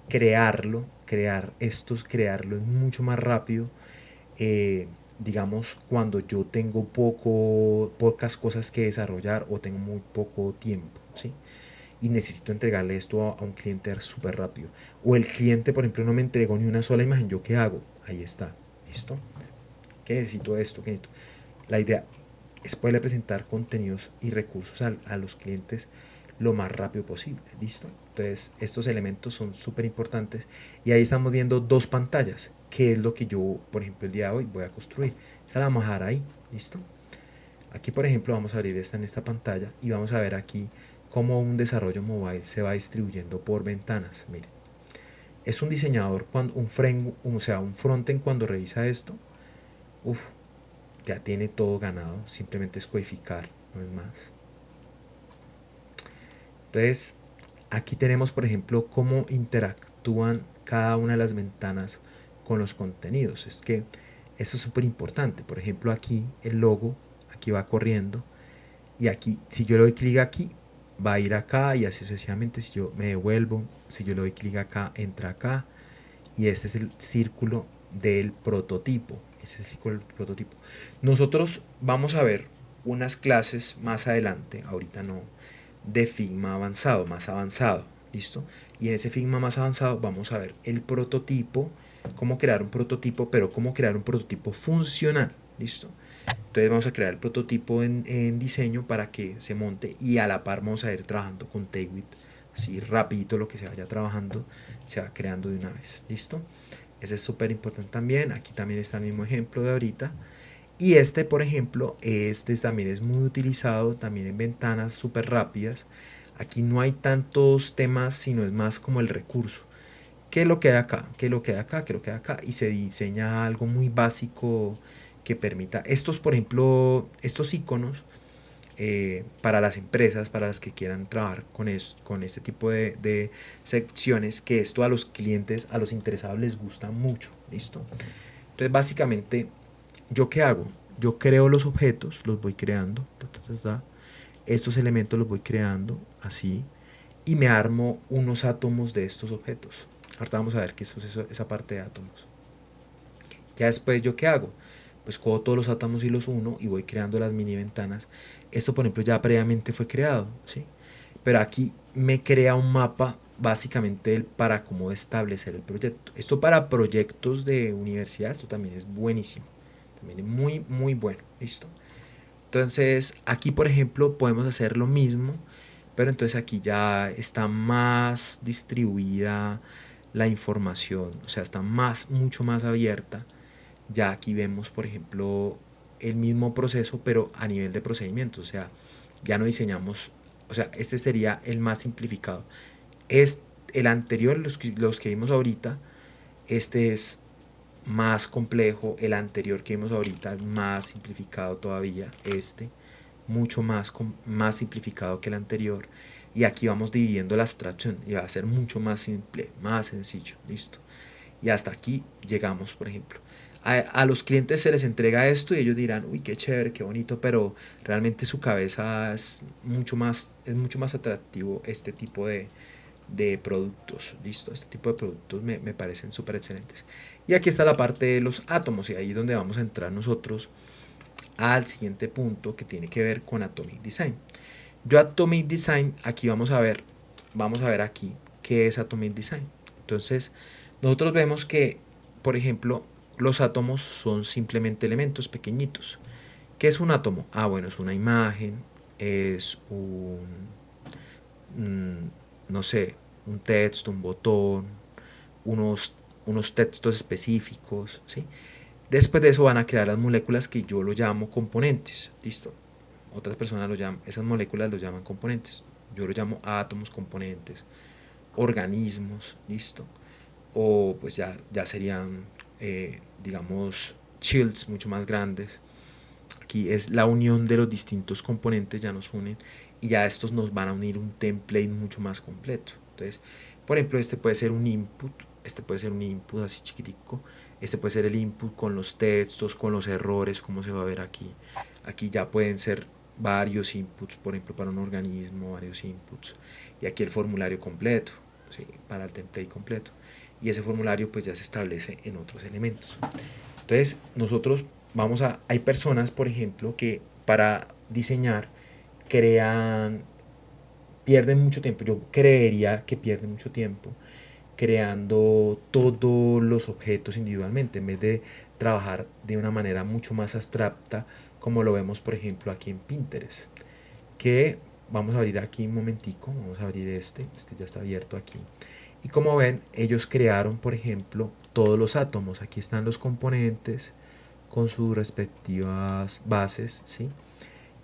crearlo es mucho más rápido. Digamos, cuando yo tengo pocas cosas que desarrollar o tengo muy poco tiempo, ¿sí? Y necesito entregarle esto a un cliente súper rápido. O el cliente, por ejemplo, no me entregó ni una sola imagen, ¿yo qué hago? Ahí está, ¿listo? ¿Qué necesito esto? ¿Qué necesito? La idea es poderle presentar contenidos y recursos a los clientes lo más rápido posible, ¿listo? Entonces, estos elementos son súper importantes y ahí estamos viendo dos pantallas, que es lo que yo, por ejemplo, el día de hoy voy a construir. Se la vamos a dejar ahí, ¿listo? Aquí, por ejemplo, vamos a abrir esta en esta pantalla y vamos a ver aquí cómo un desarrollo mobile se va distribuyendo por ventanas. Miren, es un diseñador, cuando un frontend cuando revisa esto, ya tiene todo ganado, simplemente es codificar, no es más. Entonces, aquí tenemos, por ejemplo, cómo interactúan cada una de las ventanas con los contenidos. Es que eso es súper importante. Por ejemplo, aquí el logo, aquí va corriendo y aquí, si yo le doy clic aquí, va a ir acá y así sucesivamente. Si yo me devuelvo, si yo le doy clic acá, entra acá y este es el círculo del prototipo. Ese es el círculo del prototipo. Nosotros vamos a ver unas clases más adelante, ahorita no, de Figma avanzado, más avanzado, ¿listo? Y en ese Figma más avanzado vamos a ver el prototipo, cómo crear un prototipo, pero cómo crear un prototipo funcional, ¿listo? Entonces vamos a crear el prototipo en diseño para que se monte y a la par vamos a ir trabajando con Tailwind, así rapidito lo que se vaya trabajando se va creando de una vez, ¿listo? Ese es súper importante también. Aquí también está el mismo ejemplo de ahorita. Y este, por ejemplo, este también es muy utilizado también en ventanas súper rápidas. Aquí no hay tantos temas, sino es más como el recurso. ¿Qué es lo que hay acá? ¿Qué es lo que hay acá? ¿Qué es lo que hay acá? Y se diseña algo muy básico que permita estos, por ejemplo, estos iconos para las empresas, para las que quieran trabajar con este tipo de secciones, que esto a los clientes, a los interesados les gusta mucho, ¿listo? Entonces, básicamente, ¿yo qué hago? yo creo los objetos, los voy creando, estos elementos los voy creando así, y me armo unos átomos de estos objetos. Ahorita vamos a ver qué es esa parte de átomos. Ya después, ¿yo qué hago? Pues cojo todos los átomos y los uno y voy creando las mini ventanas. Esto, por ejemplo, ya previamente fue creado, ¿sí? Pero aquí me crea un mapa básicamente para cómo establecer el proyecto. Esto para proyectos de universidad, esto también es buenísimo. También es muy, muy bueno. ¿Listo? Entonces, aquí, por ejemplo, podemos hacer lo mismo, pero entonces aquí ya está más distribuida la información, o sea, está mucho más abierta. Ya aquí vemos, por ejemplo, el mismo proceso, pero a nivel de procedimiento, o sea, ya no diseñamos, o sea, este sería el más simplificado. Es el anterior, los que vimos ahorita, este es más complejo, el anterior que vimos ahorita es más simplificado todavía, mucho más simplificado que el anterior, y aquí vamos dividiendo la abstracción y va a ser mucho más simple, más sencillo, listo. Y hasta aquí llegamos, por ejemplo. A los clientes se les entrega esto y ellos dirán, uy, qué chévere, qué bonito, pero realmente su cabeza es mucho más atractivo este tipo de productos, listo, este tipo de productos me parecen súper excelentes. Y aquí está la parte de los átomos y ahí es donde vamos a entrar nosotros al siguiente punto que tiene que ver con Atomic Design. Yo Atomic Design, aquí vamos a ver aquí qué es Atomic Design. Entonces, nosotros vemos que, por ejemplo, los átomos son simplemente elementos pequeñitos. ¿Qué es un átomo? Ah, bueno, es una imagen, es no sé, un texto, un botón, unos, unos textos específicos, ¿sí? Después de eso van a crear las moléculas que yo lo llamo componentes, ¿listo? Otras personas lo llaman, esas moléculas lo llaman componentes. Yo lo llamo átomos, componentes, organismos, ¿listo? O pues ya serían, digamos, shields mucho más grandes. Aquí es la unión de los distintos componentes, ya nos unen y ya estos nos van a unir un template mucho más completo. Entonces, por ejemplo, este puede ser un input, este puede ser un input así chiquitico, este puede ser el input con los textos, con los errores, como se va a ver aquí. Aquí ya pueden ser varios inputs, por ejemplo, para un organismo, varios inputs. Y aquí el formulario completo, ¿sí? Para el template completo. Y ese formulario pues ya se establece en otros elementos. Entonces, nosotros hay personas, por ejemplo, que para diseñar crean, pierden mucho tiempo. Yo creería que pierden mucho tiempo creando todos los objetos individualmente en vez de trabajar de una manera mucho más abstracta como lo vemos por ejemplo aquí en Pinterest, que vamos a abrir aquí un momentico, vamos a abrir este ya está abierto aquí, y como ven ellos crearon por ejemplo todos los átomos. Aquí están los componentes con sus respectivas bases, ¿sí?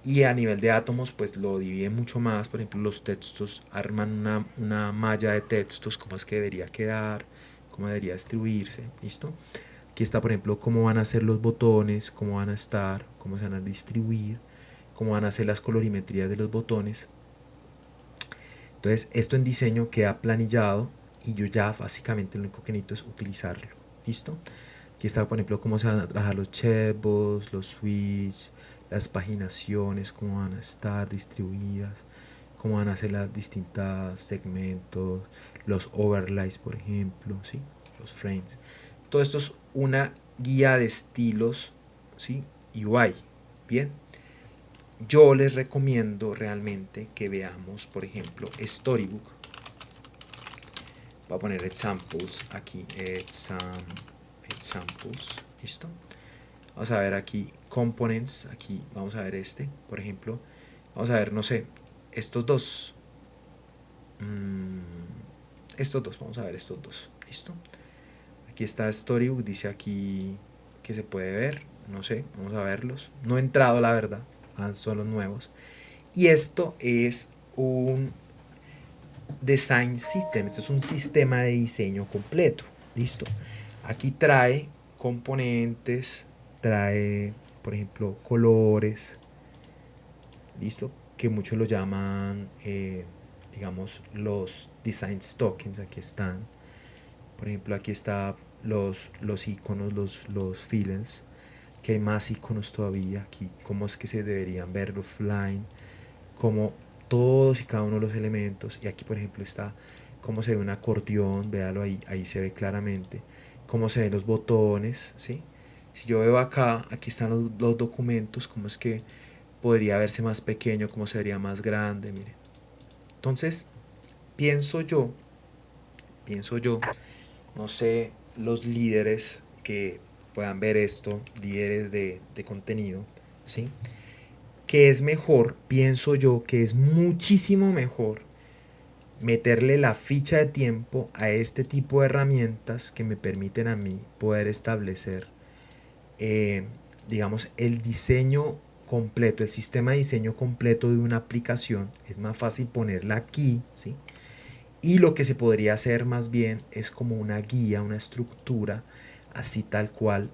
Y a nivel de átomos pues lo dividen mucho más. Por ejemplo, los textos arman una malla de textos, cómo es que debería quedar, cómo debería distribuirse, ¿listo? Aquí está por ejemplo cómo van a ser los botones, cómo van a estar, cómo se van a distribuir, cómo van a ser las colorimetrías de los botones. Entonces esto en diseño queda planillado y yo ya básicamente lo único que necesito es utilizarlo, ¿listo? Aquí está por ejemplo cómo se van a trabajar los checkbox, los switch, las paginaciones, cómo van a estar distribuidas, cómo van a ser las distintas segmentos, los overlays por ejemplo, ¿sí? Los frames. Todo esto es una guía de estilos, ¿sí? UI. Bien, yo les recomiendo realmente que veamos por ejemplo Storybook. Voy a poner examples aquí, examples, ¿listo? Vamos a ver aquí components, aquí vamos a ver por ejemplo, vamos a ver, no sé, estos dos, vamos a ver estos dos, ¿listo? Aquí está Storybook, dice aquí que se puede ver, no sé, vamos a verlos, no he entrado la verdad, son los nuevos, y esto es un design system, esto es un sistema de diseño completo, ¿listo? Aquí trae componentes, trae por ejemplo colores, listo, que muchos lo llaman digamos los design tokens. Aquí están, por ejemplo aquí está los iconos, los fillers. que hay más iconos todavía aquí, cómo es que se deberían ver offline, como todos y cada uno de los elementos. Y aquí por ejemplo está cómo se ve un acordeón, véalo ahí, ahí se ve claramente cómo se ven los botones, ¿sí? Si yo veo acá, aquí están los documentos, cómo es que podría verse más pequeño, cómo se vería más grande, miren. Entonces, pienso yo, pienso yo, no sé, los líderes que puedan ver esto, líderes de contenido, ¿sí? Que es mejor, pienso yo, que es muchísimo mejor meterle la ficha de tiempo a este tipo de herramientas que me permiten a mí poder establecer, eh, digamos, el diseño completo, el sistema de diseño completo de una aplicación. Es más fácil ponerla aquí, ¿sí? Y lo que se podría hacer más bien es como una guía, una estructura, así tal cual,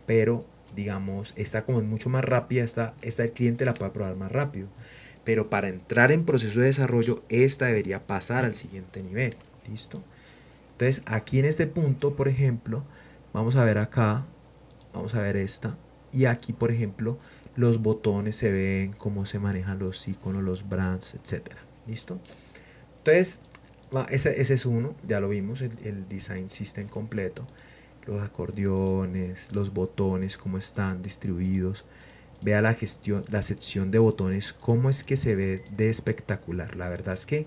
pero digamos, esta como es mucho más rápida, esta el cliente la puede probar más rápido. Pero para entrar en proceso de desarrollo, esta debería pasar al siguiente nivel. ¿Listo? Entonces, aquí en este punto, por ejemplo, vamos a ver acá, vamos a ver esta. Y aquí, por ejemplo, los botones se ven, cómo se manejan los iconos, los brands, etcétera. ¿Listo? Entonces, ese es uno, ya lo vimos, el design system completo. Los acordeones, los botones, cómo están distribuidos. Vea la gestión, la sección de botones, cómo es que se ve de espectacular. La verdad es que,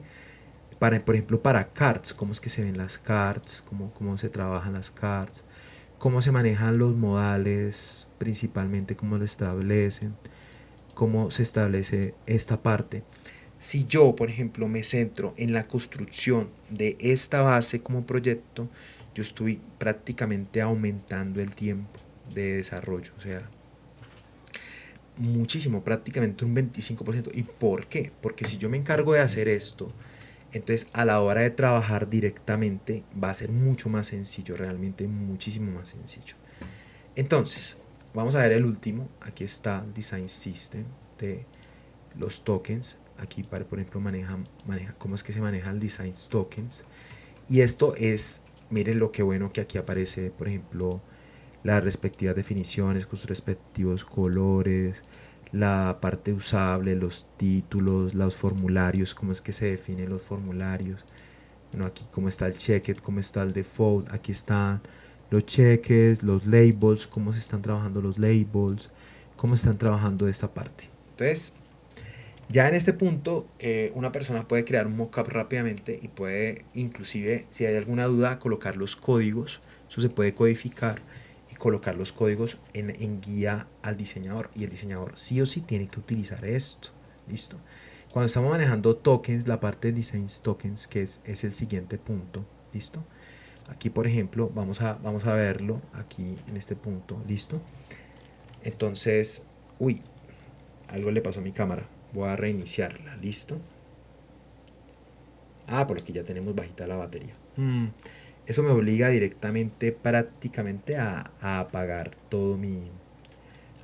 por ejemplo, para cards, cómo es que se ven las cards, cómo se trabajan las cards, cómo se manejan los modales, principalmente cómo lo establecen, cómo se establece esta parte. Si yo, por ejemplo, me centro en la construcción de esta base como proyecto, yo estoy prácticamente aumentando el tiempo de desarrollo, o sea, muchísimo, prácticamente un 25%. ¿Y por qué? Porque si yo me encargo de hacer esto, entonces a la hora de trabajar directamente va a ser mucho más sencillo, realmente muchísimo más sencillo. Entonces, vamos a ver el último. Aquí está el Design System de los tokens. Aquí, por ejemplo, maneja cómo es que se maneja el Design Tokens. Y esto es, miren lo que bueno que aquí aparece, por ejemplo, las respectivas definiciones con sus respectivos colores, la parte usable, los títulos, los formularios, cómo es que se definen los formularios. Bueno, aquí cómo está el checked, cómo está el default, aquí están los cheques, los labels, cómo se están trabajando los labels, cómo están trabajando esta parte. Entonces, ya en este punto, una persona puede crear un mockup rápidamente y puede, inclusive, si hay alguna duda, colocar los códigos. Eso se puede codificar y colocar los códigos en guía al diseñador. Y el diseñador sí o sí tiene que utilizar esto. ¿Listo? Cuando estamos manejando tokens, la parte de design tokens, que es el siguiente punto. ¿Listo? Aquí, por ejemplo, vamos a verlo aquí en este punto. ¿Listo? Entonces, uy, algo le pasó a mi cámara. Voy a reiniciarla. ¿Listo? Ah, porque ya tenemos bajita la batería. Eso me obliga directamente, prácticamente, a apagar todo mi...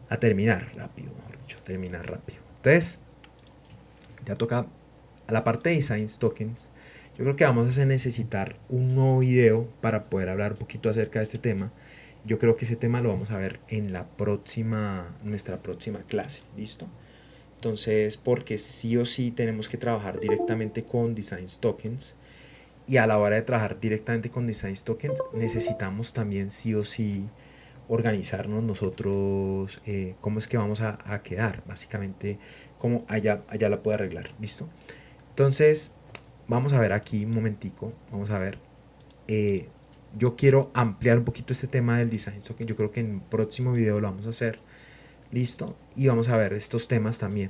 A terminar rápido, mejor dicho, terminar rápido. Entonces, ya toca a la parte de Design Tokens. Yo creo que vamos a necesitar un nuevo video para poder hablar un poquito acerca de este tema. Yo creo que ese tema lo vamos a ver en nuestra próxima clase. ¿Listo? Entonces, porque sí o sí tenemos que trabajar directamente con Design Tokens. Y a la hora de trabajar directamente con Design Tokens, necesitamos también sí o sí organizarnos nosotros, cómo es que vamos a quedar, básicamente, cómo allá la puede arreglar. ¿Listo? Entonces, vamos a ver aquí un momentico, vamos a ver. Yo quiero ampliar un poquito este tema del Design Token. Yo creo que en el próximo video lo vamos a hacer. ¿Listo? Y vamos a ver estos temas también.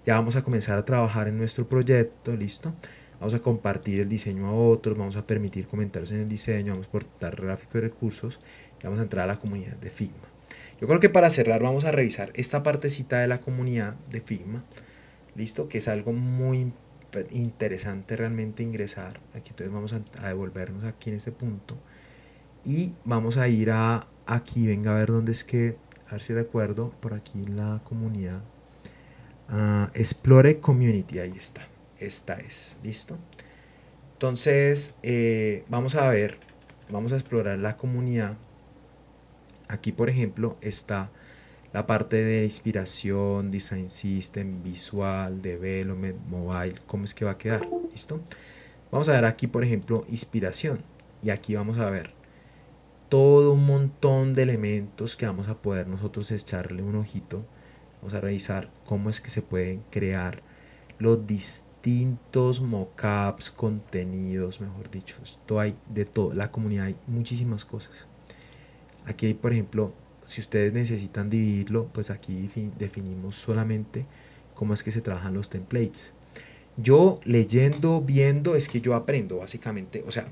Ya vamos a comenzar a trabajar en nuestro proyecto. ¿Listo? Vamos a compartir el diseño a otros, vamos a permitir comentarios en el diseño, vamos a aportar gráficos y recursos y vamos a entrar a la comunidad de Figma. Yo creo que para cerrar vamos a revisar esta partecita de la comunidad de Figma. ¿Listo? Que es algo muy interesante realmente ingresar. Aquí entonces vamos a devolvernos aquí en este punto. Y vamos a ir a aquí, venga a ver dónde es que, a ver si recuerdo, por aquí en la comunidad. Explore Community, ahí está. Esta es, ¿listo? Entonces, vamos a ver, vamos a explorar la comunidad. Aquí, por ejemplo, está la parte de inspiración, design system, visual, development, mobile, cómo es que va a quedar. ¿Listo? Vamos a ver aquí, por ejemplo, inspiración. Y aquí vamos a ver todo un montón de elementos que vamos a poder nosotros echarle un ojito. Vamos a revisar cómo es que se pueden crear los distintos mockups, contenidos, mejor dicho. Esto hay de todo. La comunidad hay muchísimas cosas. Aquí hay, por ejemplo, si ustedes necesitan dividirlo, pues aquí definimos solamente cómo es que se trabajan los templates. Yo leyendo, viendo, es que yo aprendo básicamente, o sea,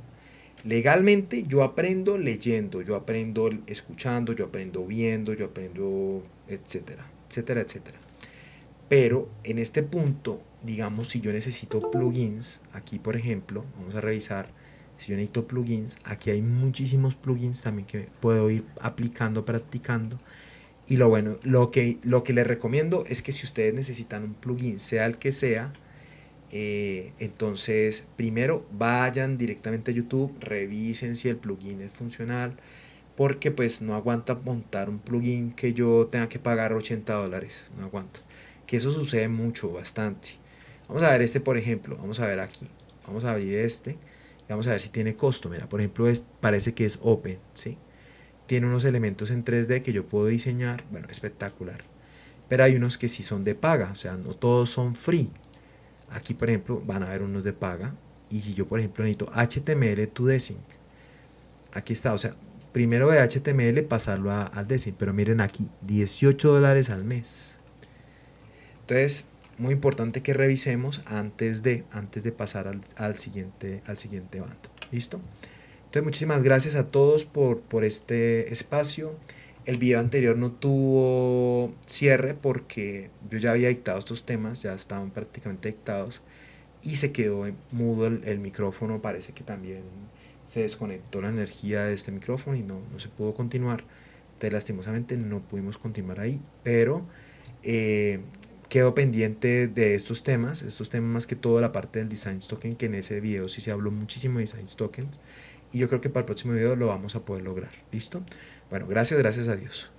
legalmente yo aprendo leyendo, yo aprendo escuchando, yo aprendo viendo, yo aprendo, etcétera, etcétera, etcétera. Pero en este punto, digamos, si yo necesito plugins, aquí por ejemplo, vamos a revisar, si yo necesito plugins, aquí hay muchísimos plugins también que puedo ir aplicando, practicando. Y lo bueno, lo que les recomiendo es que si ustedes necesitan un plugin, sea el que sea, entonces primero vayan directamente a YouTube, revisen si el plugin es funcional, porque pues no aguanta montar un plugin que yo tenga que pagar $80, no aguanta, que eso sucede mucho, bastante. Vamos a ver este por ejemplo, vamos a ver aquí, vamos a abrir este y vamos a ver si tiene costo. Mira, por ejemplo, parece que es open, ¿sí? Tiene unos elementos en 3D que yo puedo diseñar, bueno, espectacular, pero hay unos que sí son de paga, o sea, no todos son free. Aquí por ejemplo van a ver unos de paga, y si yo por ejemplo necesito HTML to Desync, aquí está, o sea, primero de HTML pasarlo al Desync, pero miren aquí, $18 al mes. Entonces, muy importante que revisemos antes de pasar al siguiente bando. ¿Listo? Entonces, muchísimas gracias a todos por este espacio. El video anterior no tuvo cierre porque yo ya había dictado estos temas, ya estaban prácticamente dictados y se quedó mudo el micrófono. Parece que también se desconectó la energía de este micrófono y no se pudo continuar. Entonces, lastimosamente no pudimos continuar ahí, pero eh, quedo pendiente de estos temas más que todo la parte del design token, que en ese video sí se habló muchísimo de design tokens y yo creo que para el próximo video lo vamos a poder lograr. ¿Listo? Bueno, gracias a Dios.